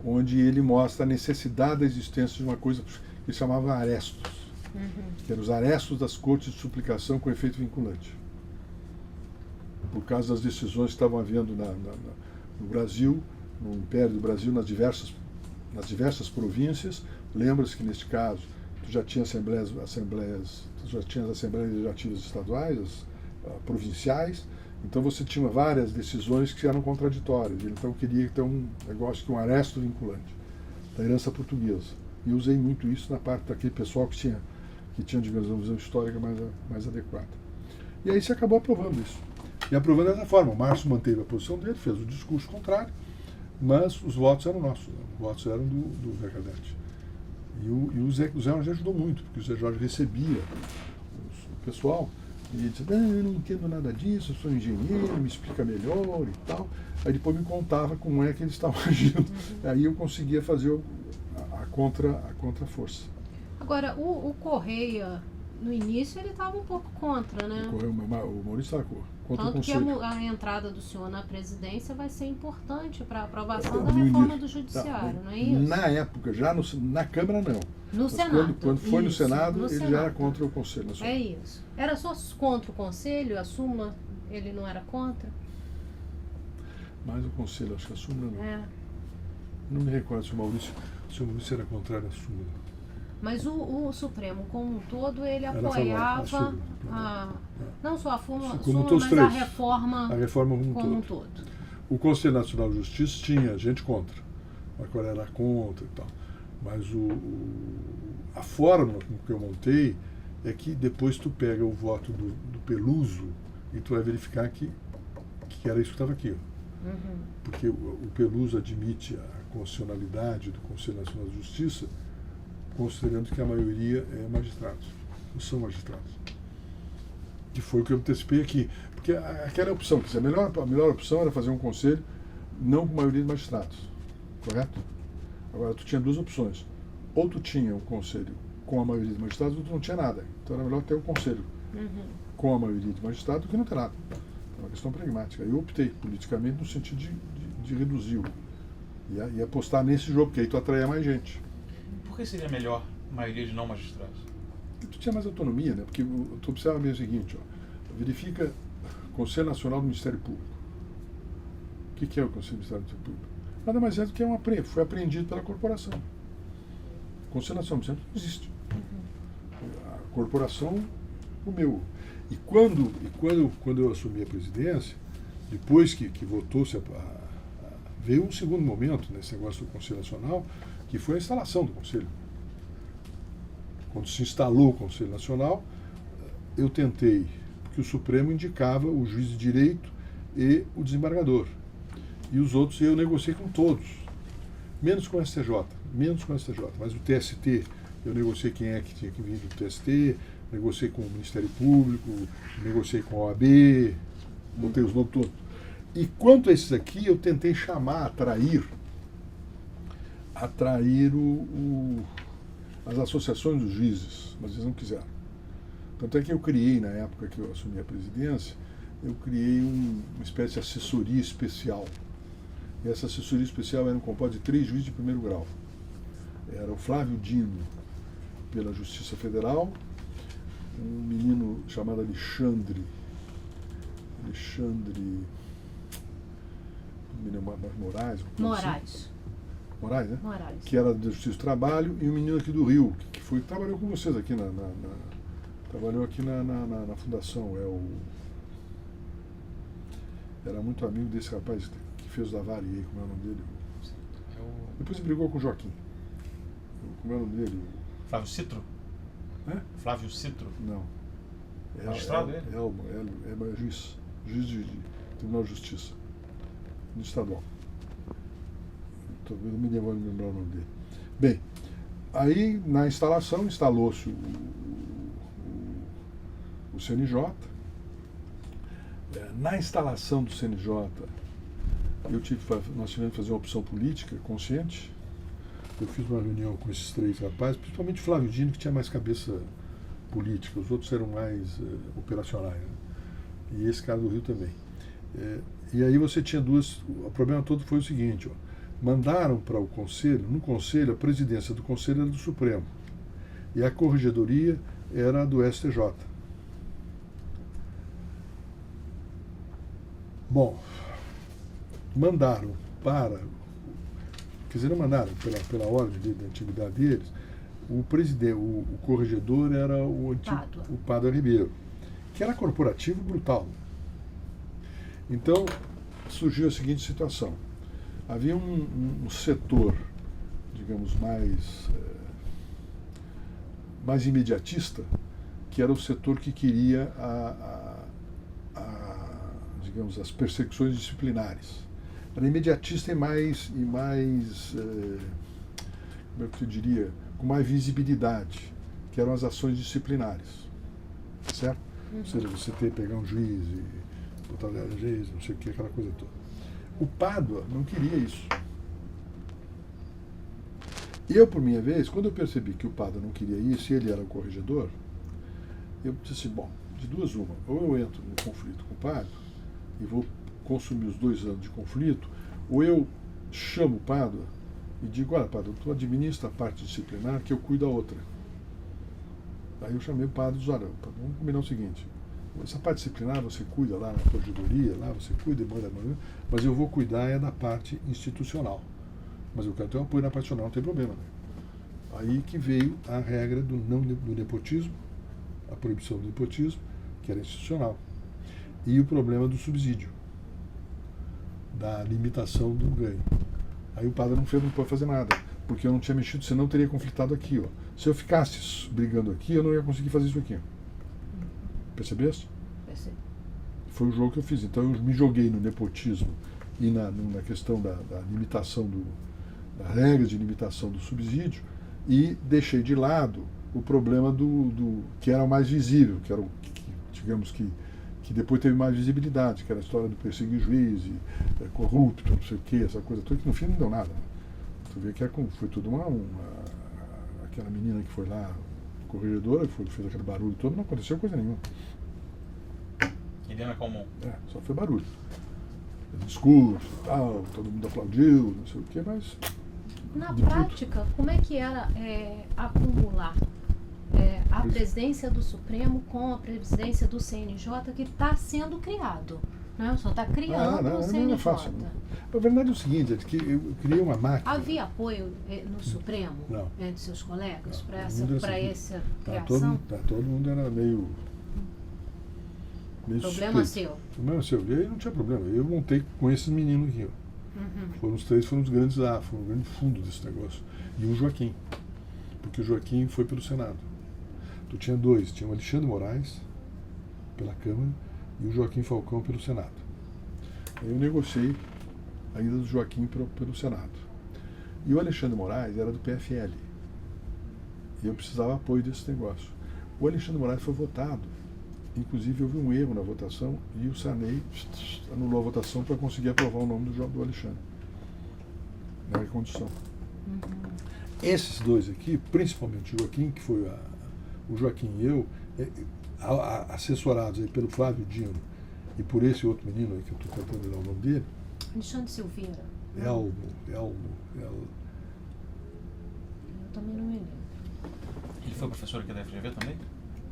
onde ele mostra a necessidade da existência de uma coisa que ele chamava arestos, que eram os arestos das cortes de suplicação com efeito vinculante, por causa das decisões que estavam havendo no Brasil, no Império do Brasil, nas diversas províncias. Lembra-se que neste caso tu já tinha assembleias legislativas estaduais, provinciais. Então você tinha várias decisões que eram contraditórias. Ele então queria ter um negócio que um aresto vinculante da herança portuguesa. E eu usei muito isso na parte daquele pessoal que tinha digamos, uma visão histórica mais adequada. E aí se acabou aprovando isso. E aprovando dessa forma. O Márcio manteve a posição dele, fez o discurso contrário, mas os votos eram nossos, os votos eram do Mercadante. E o Zé Jorge ajudou muito, porque o Zé Jorge recebia o pessoal e ele dizia: eu não entendo nada disso, eu sou engenheiro, me explica melhor e tal. Aí depois me contava como é que eles estavam agindo. Aí eu conseguia fazer a contra-força. Agora, o Correia, no início, ele estava um pouco contra, né? O Maurício estava contra o Tanto que Conselho. a entrada do senhor na presidência vai ser importante para a aprovação da reforma do Judiciário, não é isso? Na época, já na Câmara não. No Senado. Quando foi no isso, Senado, no ele Senado. já era contra o Conselho Nacional. É isso. Era só contra o Conselho, a súmula, ele não era contra? Mas o Conselho, acho que a súmula não. É. Não me recordo se o Maurício era contrário à súmula. Mas o Supremo, como um todo, ele Era apoiava não só a súmula, mas três. a reforma como um todo. O Conselho Nacional de Justiça tinha gente contra, a qual era contra e tal. Mas a fórmula com que eu montei é que depois tu pega o voto do Peluso e tu vai verificar que era isso que estava aqui. Porque o Peluso admite a constitucionalidade do Conselho Nacional de Justiça, considerando que a maioria é magistrados, não são magistrados. Que foi o que eu antecipei aqui. Porque aquela opção, quer dizer, a melhor opção era fazer um conselho não com maioria de magistrados, correto? Agora, tu tinha duas opções. Ou tu tinha um conselho com a maioria de magistrados, não tinha nada. Então era melhor ter o conselho com a maioria de magistrados do que não ter nada. É uma questão pragmática. Eu optei politicamente no sentido de reduzir e apostar nesse jogo, porque aí tu atraía mais gente. Por que seria melhor a maioria de não magistrados? Porque tu tinha mais autonomia, né? Porque tu observa mesmo o seguinte, ó, verifica o Conselho Nacional do Ministério Público. O que é o Conselho Nacional do Ministério Público? Nada mais é do que foi apreendido pela corporação. O Conselho Nacional do Ministério Público não existe. A corporação comeu. E quando eu assumi a presidência, depois que votou-se veio um segundo momento nesse negócio do Conselho Nacional, que foi a instalação do Conselho. Quando se instalou o Conselho Nacional, eu tentei, porque o Supremo indicava o juiz de direito e o desembargador. E os outros eu negociei com todos, menos com o STJ, mas o TST, eu negociei quem é que tinha que vir do TST, negociei com o Ministério Público, negociei com a OAB, botei os nomes todos. E quanto a esses aqui, eu tentei atrair as associações dos juízes, mas eles não quiseram. Tanto é que eu criei, na época que eu assumi a presidência, eu criei uma espécie de assessoria especial. E essa assessoria especial era um composto de 3 juízes de primeiro grau. Era o Flávio Dino, pela Justiça Federal, um menino chamado Alexandre Moraes, né? Moraes. Que era da Justiça do Trabalho, e um menino aqui do Rio, que trabalhou com vocês aqui trabalhou aqui na fundação. Era muito amigo desse rapaz que fez o Davari aí, como é o nome dele? Depois ele brigou com o Joaquim. Como é o nome dele? Flávio Citro? É? Flávio Citro? Não. Magistrado, é? É juiz de Tribunal de Justiça. No estadual. Não me vou lembrar o nome dele. Bem, aí na instalação instalou-se o CNJ. Na instalação do CNJ, nós tivemos que fazer uma opção política consciente. Eu fiz uma reunião com esses 3 rapazes, principalmente Flávio Dino, que tinha mais cabeça política, os outros eram mais operacionais, né? E esse cara do Rio também. E aí você tinha o problema todo foi o seguinte, mandaram para o Conselho, no Conselho, a presidência do Conselho era do Supremo, e a corregedoria era do STJ. Bom, mandaram não mandaram, pela ordem de atividade deles, o corregedor era o Pádua Ribeiro, que era corporativo brutal. Então, surgiu a seguinte situação. Havia um setor, digamos, mais imediatista, que era o setor que queria digamos, as persecuções disciplinares. Era imediatista e mais como é que eu diria, com mais visibilidade, que eram as ações disciplinares, certo? Ou seja, você pegar um juiz e botar juiz, não sei o que, aquela coisa toda. O Pádua não queria isso. Eu, por minha vez, quando eu percebi que o Pádua não queria isso e ele era o corregedor, eu disse assim, bom, de duas uma, ou eu entro no conflito com o Pádua e vou consumir os 2 anos de conflito, ou eu chamo o Pádua e digo, olha, Pádua, tu administra a parte disciplinar que eu cuido da outra. Aí eu chamei o Pádua e disse, olha, vamos combinar o seguinte, essa parte disciplinar você cuida lá na corregedoria, lá você cuida e manda, mas eu vou cuidar da parte institucional. Mas eu quero ter um apoio na parte institucional, não tem problema. Né? Aí que veio a regra do nepotismo, a proibição do nepotismo, que era institucional. E o problema do subsídio, da limitação do ganho. Aí o Pádua não pode fazer nada, porque eu não tinha mexido, senão teria conflitado aqui. Se eu ficasse brigando aqui, eu não ia conseguir fazer isso aqui. Percebeste? Percebi. Foi o jogo que eu fiz. Então eu me joguei no nepotismo e na questão da limitação da regra de limitação do subsídio e deixei de lado o problema do que era o mais visível, que era o digamos que depois teve mais visibilidade, que era a história do perseguir juiz, corrupto, não sei o que, essa coisa toda, que no fim não deu nada. Tu vê que foi tudo aquela menina que foi lá, corregedora, fez aquele barulho todo, não aconteceu coisa nenhuma. Ele era comum. Só foi barulho. Discurso, tal, todo mundo aplaudiu, não sei o quê, mas... Na prática, como é que era acumular a presidência do Supremo com a presidência do CNJ que está sendo criado? Né? Só está criando o CNJ. Não é fácil. Não. A verdade é o seguinte, é que eu criei uma máquina... Havia apoio no Supremo, não, entre seus colegas, para essa criação? criação? Todo mundo era meio Problema suspeito. seu. Problema seu. E aí não tinha problema. Eu montei com esses meninos aqui. Foram os três, foram os grandes lá, foram o grande fundo desse negócio. E o Joaquim. Porque o Joaquim foi pelo Senado. Tu tinha dois, tinha o Alexandre Moraes, pela Câmara, e o Joaquim Falcão pelo Senado. Aí eu negociei a ida do Joaquim pelo Senado. E o Alexandre Moraes era do PFL. E eu precisava apoio desse negócio. O Alexandre Moraes foi votado. Inclusive houve um erro na votação e o Sarney anulou a votação para conseguir aprovar o nome do Alexandre. Na recondução. Esses dois aqui, principalmente o Joaquim, que foi o Joaquim e eu, assessorados aí pelo Flávio Dino e por esse outro menino aí que eu estou tentando dar o nome dele. Alexandre Silveira. Elmo. Eu também não me lembro. Ele foi professor aqui da FGV também?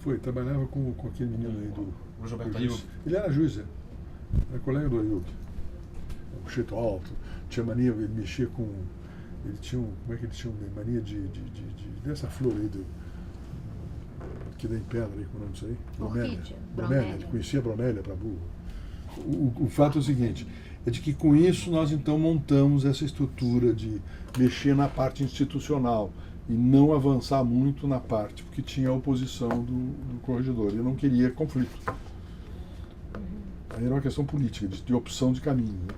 Foi, trabalhava com aquele menino aí do Gilberto juiz. Ayub. Ele era juiz, era colega do Ayub. Um cheito alto, tinha mania, ele mexia com. Ele tinha como é que ele tinha mania dessa flor aí que dá em pedra aí, como é o nome disso aí? Bromélia. Ele conhecia a bromélia para burro. O fato é o seguinte, é de que com isso nós então montamos essa estrutura de mexer na parte institucional e não avançar muito na parte, porque tinha a oposição do corregedor. Ele não queria conflito. Aí era uma questão política, de opção de caminho. Né?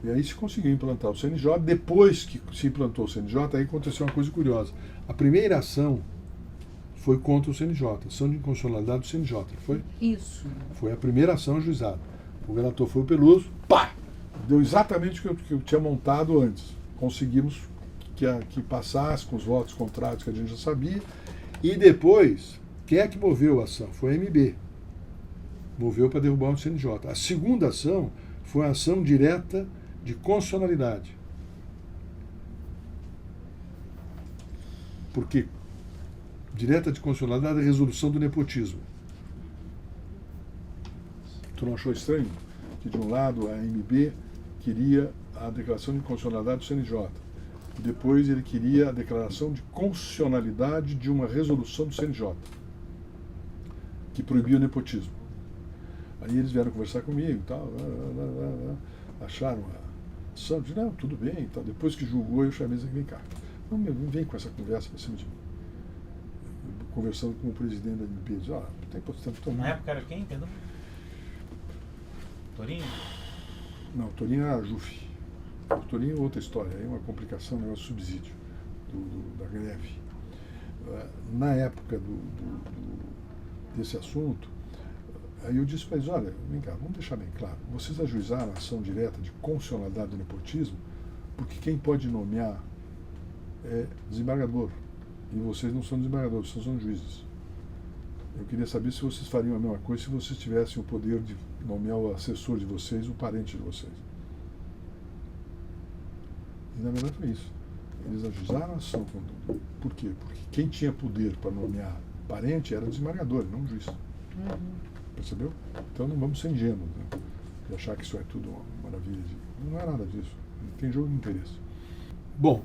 E aí se conseguiu implantar o CNJ. Depois que se implantou o CNJ, aí aconteceu uma coisa curiosa. A primeira ação foi contra o CNJ, ação de inconstitucionalidade do CNJ, foi? Isso. Foi a primeira ação ajuizada. O relator foi o Peluso, pá! Deu exatamente o que eu tinha montado antes. Conseguimos que passasse com os votos contrários que a gente já sabia. E depois, quem é que moveu a ação? Foi a MB. Moveu para derrubar o CNJ. A segunda ação foi a ação direta de constitucionalidade. Porque direta de constitucionalidade é a resolução do nepotismo. Tu não achou estranho que, de um lado, a MB queria a declaração de inconstitucionalidade do CNJ. Depois ele queria a declaração de constitucionalidade de uma resolução do CNJ, que proibia o nepotismo. Aí eles vieram conversar comigo e tal, acharam a Santos, não, tudo bem, tal. Depois que julgou, eu chamei eles, vem cá, não vem com essa conversa para cima de mim. Conversando com o presidente da MP, diz, tem tempo. Na época era quem, perdão? Torinho? Não, Torinho era a JUF. O Torinho é outra história, é uma complicação, um negócio de subsídio da greve. Na época desse assunto, aí eu disse para eles, olha, vem cá, vamos deixar bem claro, vocês ajuizaram a ação direta de constitucionalidade do nepotismo, porque quem pode nomear é desembargador, e vocês não são desembargadores, vocês são juízes. Eu queria saber se vocês fariam a mesma coisa se vocês tivessem o poder de nomear o assessor de vocês, o parente de vocês. E na verdade foi isso. Eles ajuizaram a ação. Por quê? Porque quem tinha poder para nomear parente era o desembargador, não o juiz. Percebeu? Então não vamos ser ingênuos, né? De achar que isso é tudo uma maravilha. Não é nada disso. Não tem jogo de interesse. Bom,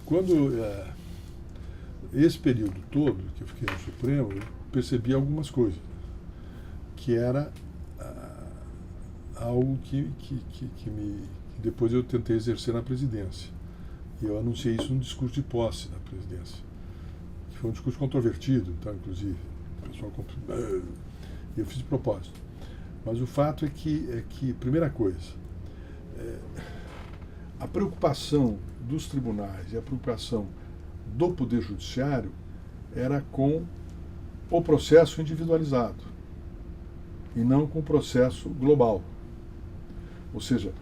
quando esse período todo que eu fiquei no Supremo, eu percebi algumas coisas, que era algo que depois eu tentei exercer na presidência. E eu anunciei isso no discurso de posse da presidência, que foi um discurso controvertido, tá, inclusive. O pessoal eu fiz de propósito. Mas o fato é que primeira coisa, a preocupação dos tribunais e a preocupação do Poder Judiciário era com o processo individualizado e não com o processo global. Ou seja,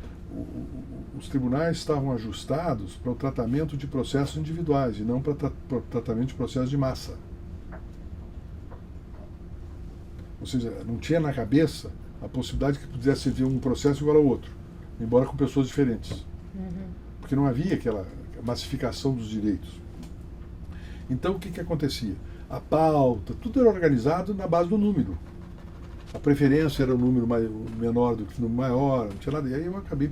os tribunais estavam ajustados para o tratamento de processos individuais e não para o tratamento de processos de massa. Ou seja, não tinha na cabeça a possibilidade que pudesse haver um processo igual ao outro, embora com pessoas diferentes. Porque não havia aquela massificação dos direitos. Então, o que acontecia? A pauta, tudo era organizado na base do número. A preferência era o número menor do que o número maior, não tinha nada. E aí eu acabei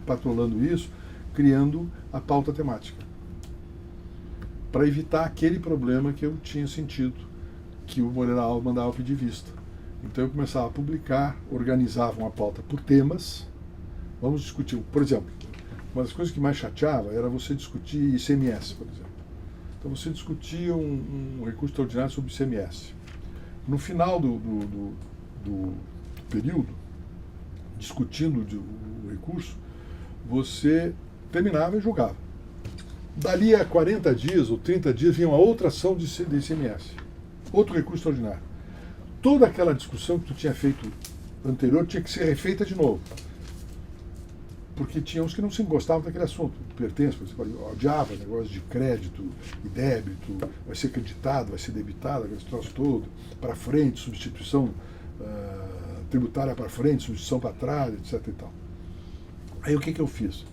patrolando isso, criando a pauta temática, para evitar aquele problema que eu tinha sentido, que o Moreira Alves mandava pedir vista. Então eu começava a publicar, organizava uma pauta por temas. Vamos discutir, por exemplo, uma das coisas que mais chateava era você discutir ICMS, por exemplo. Então você discutia um recurso extraordinário sobre ICMS. No final do período, discutindo o recurso, você terminava e julgava. Dali a 40 dias ou 30 dias vinha uma outra ação de ICMS, outro recurso extraordinário. Toda aquela discussão que tu tinha feito anterior tinha que ser refeita de novo. Porque tinha uns que não se gostavam daquele assunto. Pertence, por exemplo, odiava negócio de crédito e débito, vai ser creditado, vai ser debitado, aquele troço todo, para frente, substituição tributária para frente, substituição para trás, etc. E tal. Aí o que eu fiz?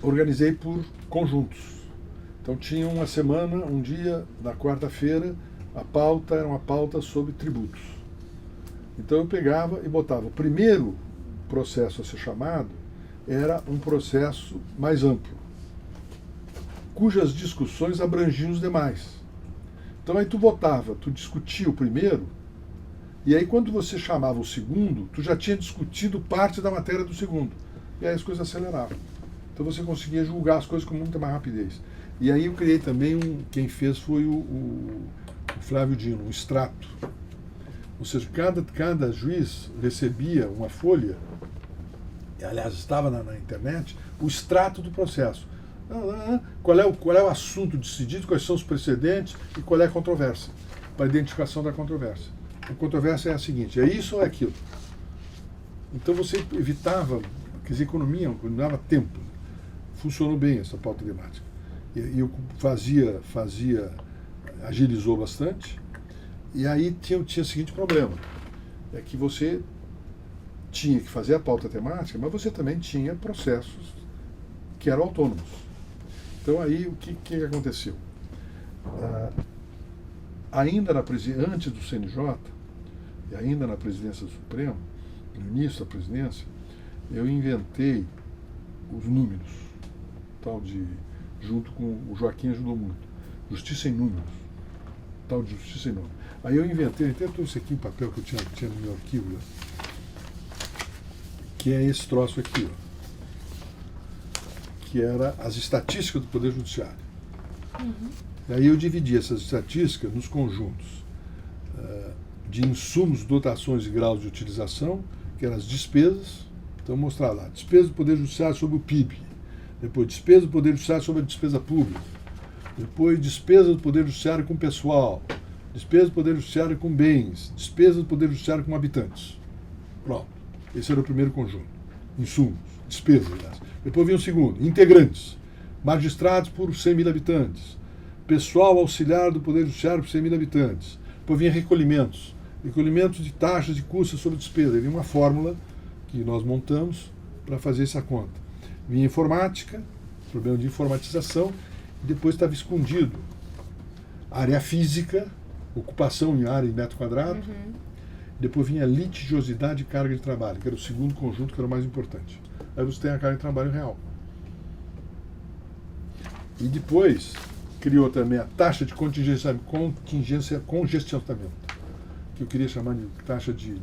Organizei por conjuntos. Então tinha uma semana, um dia, na quarta-feira, a pauta era uma pauta sobre tributos. Então eu pegava e botava o primeiro processo a ser chamado era um processo mais amplo, cujas discussões abrangiam os demais. Então aí tu discutia o primeiro, e aí quando você chamava o segundo, tu já tinha discutido parte da matéria do segundo, e aí as coisas aceleravam. Então você conseguia julgar as coisas com muita mais rapidez. E aí eu criei também quem fez foi o Flávio Dino, um extrato. Ou seja, cada juiz recebia uma folha, aliás, estava na internet, o extrato do processo. Qual é o assunto decidido, quais são os precedentes e qual é a controvérsia, para a identificação da controvérsia. A controvérsia é a seguinte, é isso ou é aquilo? Então você evitava, quer dizer, economia, dava tempo. Funcionou bem essa pauta temática. E eu agilizou bastante. E aí tinha o seguinte problema, é que você tinha que fazer a pauta temática, mas você também tinha processos que eram autônomos. Então aí o que aconteceu? Antes do CNJ, e ainda na presidência do Supremo, no início da presidência, eu inventei os números, junto com o Joaquim ajudou muito, justiça em números, tal de justiça em números. Aí eu inventei todo isso aqui em papel que eu tinha no meu arquivo, que é esse troço aqui, que era as estatísticas do Poder Judiciário. E aí eu dividi essas estatísticas nos conjuntos de insumos, dotações e graus de utilização, que eram as despesas. Então mostrar lá, despesa do Poder Judiciário sobre o PIB, depois despesa do Poder Judiciário sobre a despesa pública, depois despesa do Poder Judiciário com pessoal, despesa do Poder Judiciário com bens, despesa do Poder Judiciário com habitantes. Pronto. Esse era o primeiro conjunto. Insumos, despesas, aliás. Depois vinha o segundo, integrantes, magistrados por 100 mil habitantes, pessoal auxiliar do Poder Judiciário por 100 mil habitantes. Depois vinha recolhimentos de taxas e custos sobre despesa. Havia uma fórmula que nós montamos para fazer essa conta. Vinha informática, problema de informatização, e depois estava escondido área física, ocupação em área em metro quadrado. Depois vinha litigiosidade e carga de trabalho, que era o segundo conjunto, que era o mais importante. Aí você tem a carga de trabalho real. E depois criou também a taxa de congestionamento, que eu queria chamar de taxa de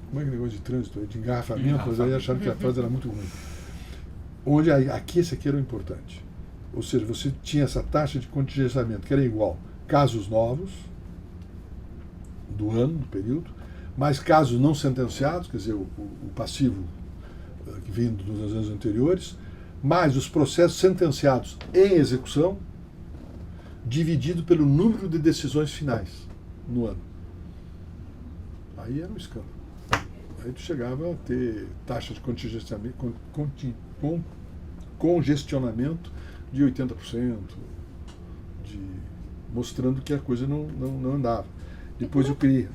como é que é o negócio de trânsito, de engarrafamento, mas aí acharam que a frase era muito ruim. Onde esse aqui era o importante. Ou seja, você tinha essa taxa de contingenciamento, que era igual casos novos, do ano, do período, mais casos não sentenciados, quer dizer, o passivo que vem dos anos anteriores, mais os processos sentenciados em execução, dividido pelo número de decisões finais no ano. Aí era um escândalo. Aí tu chegava a ter taxa de congestionamento de 80%, mostrando que a coisa não andava. Depois eu criei.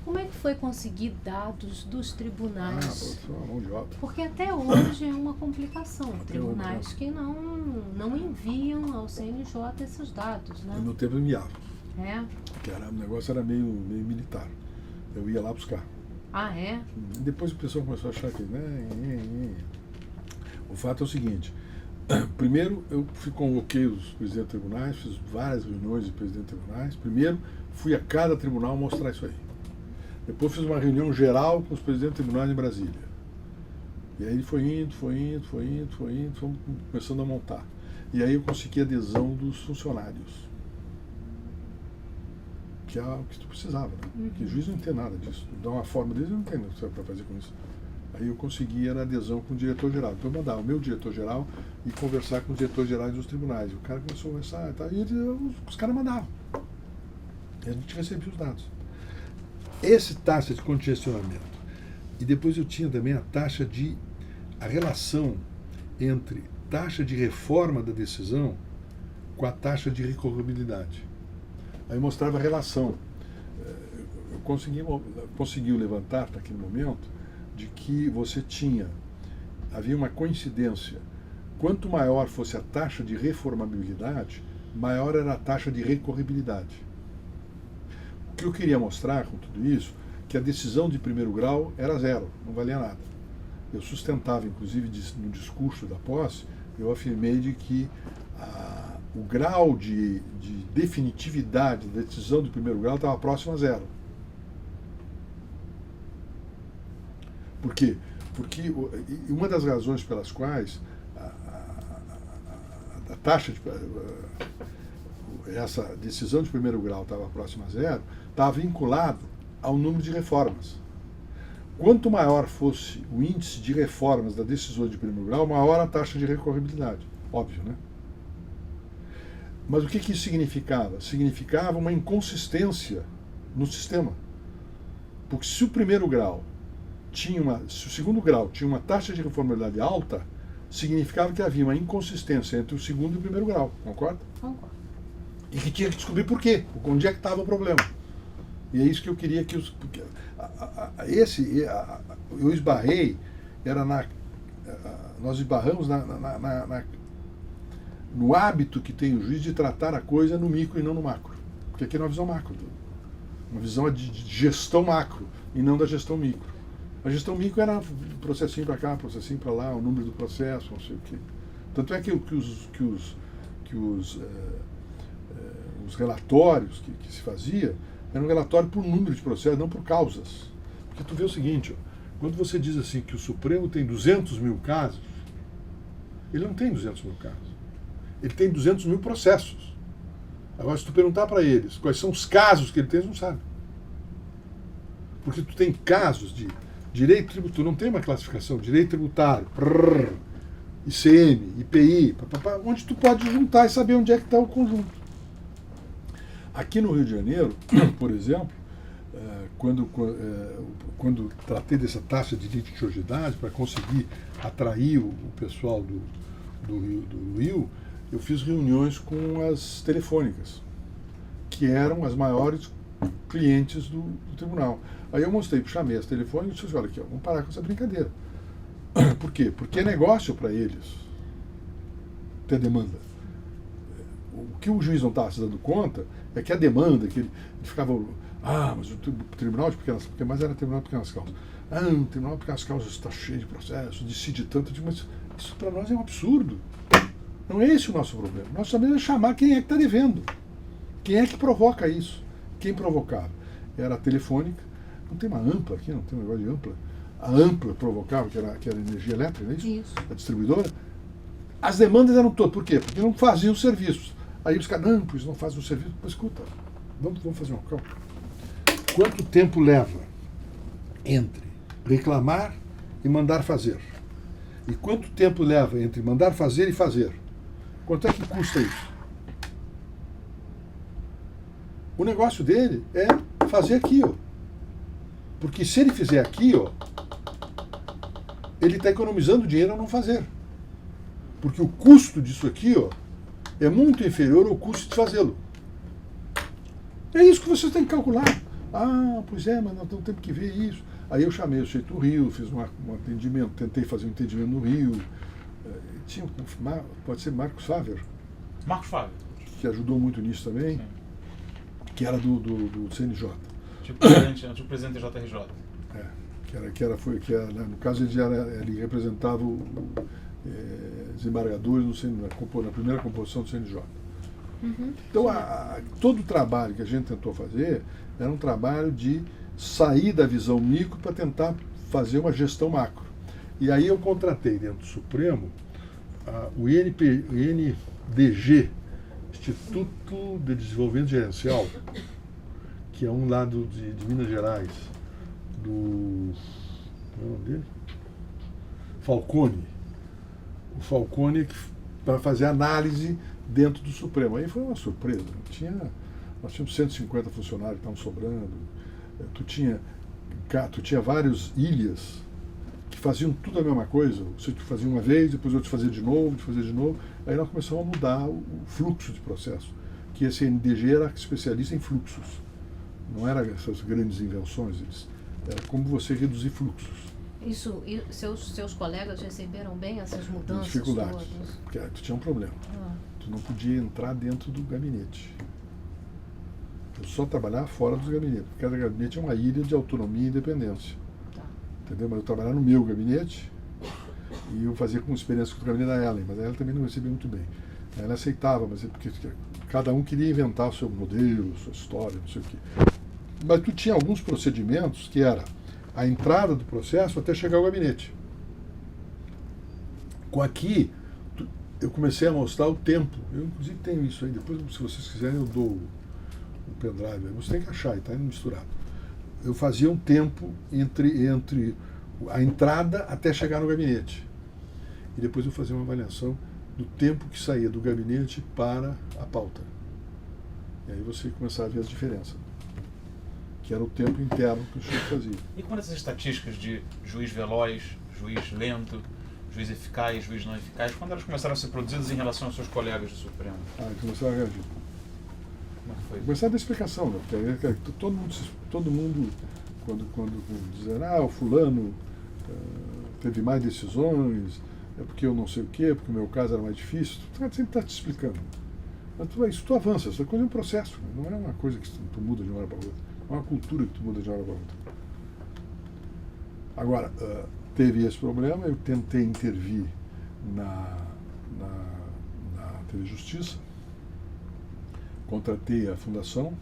Como é que foi conseguir dados dos tribunais? Foi uma mão de obra. Porque até hoje é uma complicação. Tribunais que não enviam ao CNJ esses dados, né? No meu tempo eu enviava. É? Porque o negócio era meio militar. Eu ia lá buscar. Ah, é? Depois o pessoal começou a achar que... O fato é o seguinte. Primeiro, eu convoquei os presidentes de tribunais, fiz várias reuniões de presidentes de tribunais. Primeiro, fui a cada tribunal mostrar isso aí. Depois fiz uma reunião geral com os presidentes de tribunais em Brasília. E aí foi indo, fomos começando a montar. E aí eu consegui a adesão dos funcionários. Que é o que tu precisava, né? Porque o juiz não entende nada disso. Dá uma forma deles, não tem nada para fazer com isso. Aí eu consegui a adesão com o diretor-geral. Então eu mandava o meu diretor-geral e conversar com os diretores-gerais dos tribunais. E o cara começou a conversar e os caras mandavam. E a gente recebia os dados. Essa taxa de congestionamento. E depois eu tinha também a relação entre taxa de reforma da decisão com a taxa de recorribilidade. Aí mostrava a relação. Eu conseguiu levantar naquele momento de que havia uma coincidência. Quanto maior fosse a taxa de reformabilidade, maior era a taxa de recorribilidade. O que eu queria mostrar com tudo isso, que a decisão de primeiro grau era zero, não valia nada. Eu sustentava, inclusive, no discurso da posse, eu afirmei de que o grau de definitividade da decisão de primeiro grau estava próximo a zero. Por quê? Porque uma das razões pelas quais a taxa de essa decisão de primeiro grau estava próxima a zero, estava vinculado ao número de reformas. Quanto maior fosse o índice de reformas da decisão de primeiro grau, maior a taxa de recorribilidade. Óbvio, né? Mas o que isso significava? Significava uma inconsistência no sistema. Porque se o segundo grau tinha uma taxa de reformabilidade alta, significava que havia uma inconsistência entre o segundo e o primeiro grau. Concorda? Concordo. E que tinha que descobrir por quê, onde é que estava o problema. E é isso que eu queria que eu esbarrei, nós esbarramos no hábito que tem o juiz de tratar a coisa no micro e não no macro. Porque aqui é uma visão macro, uma visão de gestão macro e não da gestão micro. A gestão micro era processinho para cá, processinho para lá, o número do processo, não sei o quê. Tanto é que os relatórios que se fazia eram um relatório por número de processos, não por causas. Porque tu vê o seguinte, quando você diz assim que o Supremo tem 200 mil casos, ele não tem 200 mil casos. Ele tem 200 mil processos. Agora, se tu perguntar para eles quais são os casos que ele tem, eles não sabem. Porque tu tem casos de direito tributário, tu não tem uma classificação, direito tributário, ICM, IPI, onde tu pode juntar e saber onde é que está o conjunto. Aqui no Rio de Janeiro, por exemplo, quando tratei dessa taxa de litigiosidade para conseguir atrair o pessoal do Rio, eu fiz reuniões com as telefônicas, que eram as maiores clientes do tribunal. Aí eu chamei as telefônicas e disse, olha aqui, vamos parar com essa brincadeira. Por quê? Porque é negócio para eles ter demanda. O que o juiz não estava se dando conta é que a demanda, que ele ficava, mas o tribunal de pequenas, porque mais era tribunal de pequenas causas. O tribunal de pequenas causas está cheio de processos, decide tanto, mas isso para nós é um absurdo. Não é esse o nosso problema. Nós sabemos chamar quem é que está devendo. Quem é que provoca isso? Quem provocava? Era a telefônica. Não tem uma ampla aqui, não tem um negócio de ampla. A ampla provocava, que era energia elétrica, não é isso? Isso. A distribuidora. As demandas eram todas. Por quê? Porque não faziam os serviços. Aí os caras, pois não fazem o serviço. Mas escuta, vamos fazer uma calma. Quanto tempo leva entre reclamar e mandar fazer? E quanto tempo leva entre mandar fazer e fazer? Quanto é que custa isso? O negócio dele é fazer aquilo. Porque se ele fizer aqui, ó, ele está economizando dinheiro ao não fazer. Porque o custo disso aqui, ó, é muito inferior ao custo de fazê-lo. É isso que você tem que calcular. Ah, pois é, mas nós temos que ver isso. Aí eu chamei o sujeito do Rio, fiz um atendimento, tentei fazer um entendimento no Rio. Tinha, pode ser Marcos Faver. Marcos Fábio. Que ajudou muito nisso também, Sim. que era do CNJ. Tipo presidente da JRJ. No caso ele representava desembargadores na primeira composição do CNJ. Uhum. Então todo o trabalho que a gente tentou fazer era um trabalho de sair da visão micro para tentar fazer uma gestão macro. E aí eu contratei dentro do Supremo o INDG, Instituto de Desenvolvimento Gerencial, que é um lá de Minas Gerais, do... Qual é o nome dele? Falcone. O Falcone para fazer análise dentro do Supremo. Aí foi uma surpresa. Nós tínhamos 150 funcionários que estavam sobrando. Tu tinha várias ilhas que faziam tudo a mesma coisa. Você fazia uma vez, depois outro fazia de novo. Aí nós começamos a mudar o fluxo de processo. Que esse NDG era especialista em fluxos. Não eram essas grandes invenções. Era como você reduzir fluxos. Isso, e seus colegas receberam bem essas mudanças Dificuldades. todas? Porque tu tinha um problema. Tu não podia entrar dentro do gabinete. Eu só trabalhava fora dos gabinetes. Cada gabinete é uma ilha de autonomia e independência. Tá. Entendeu? Mas eu trabalhava no meu gabinete e eu fazia com experiência com o gabinete da Ellen, mas a Ellen também não recebia muito bem. Ela aceitava, mas é porque cada um queria inventar o seu modelo, sua história, não sei o quê. Mas tu tinha alguns procedimentos que era a entrada do processo até chegar ao gabinete. Com aqui, eu comecei a mostrar o tempo. Eu, inclusive, tenho isso aí. Depois, se vocês quiserem, eu dou o pendrive. Você tem que achar, está indo misturado. Eu fazia um tempo entre a entrada até chegar no gabinete. E depois eu fazia uma avaliação do tempo que saía do gabinete para a pauta. E aí você começava a ver as diferenças. Que era o tempo interno que o sujeito fazia. E quando essas estatísticas de juiz veloz, juiz lento, juiz eficaz, juiz não eficaz, quando elas começaram a ser produzidas em relação aos seus colegas do Supremo? Começaram a reagir. Como é que foi? Começaram a dar explicação, né? Porque todo mundo quando dizendo, o fulano teve mais decisões, é porque eu não sei o quê, porque o meu caso era mais difícil, tu sempre está te explicando. Mas isso tu avança, essa coisa é um processo, não é uma coisa que tu muda de uma hora para outra. É uma cultura que tu muda de uma hora para outra. Agora, teve esse problema, eu tentei intervir na TV Justiça, contratei a fundação,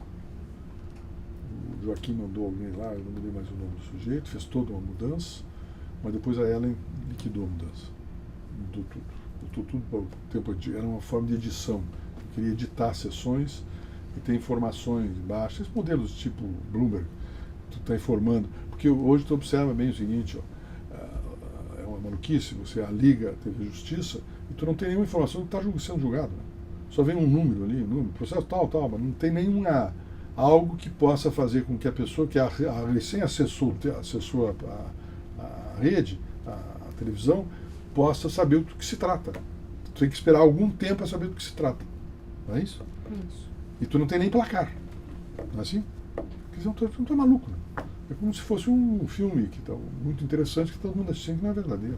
o Joaquim mandou alguém lá, eu não me lembro mais o nome do sujeito, fez toda uma mudança, mas depois a Ellen liquidou a mudança. Mudou tudo. Botou tudo para o tempo. Era uma forma de edição. Eu queria editar sessões e ter informações embaixo. Esses modelos tipo Bloomberg, tu está informando. Porque hoje tu observa bem o seguinte, é uma maluquice, você liga a TV Justiça e tu não tem nenhuma informação do que está sendo julgado. Né? Só vem um número ali, processo tal, mas não tem algo que possa fazer com que a pessoa que recém acessou a rede, a televisão, possa saber do que se trata. Tu tem que esperar algum tempo para saber do que se trata. Não é isso? Isso. E tu não tem nem placar. Não é assim? Porque tu não tá maluco. Né? É como se fosse um filme que tá muito interessante que todo mundo assistindo que não é verdadeiro.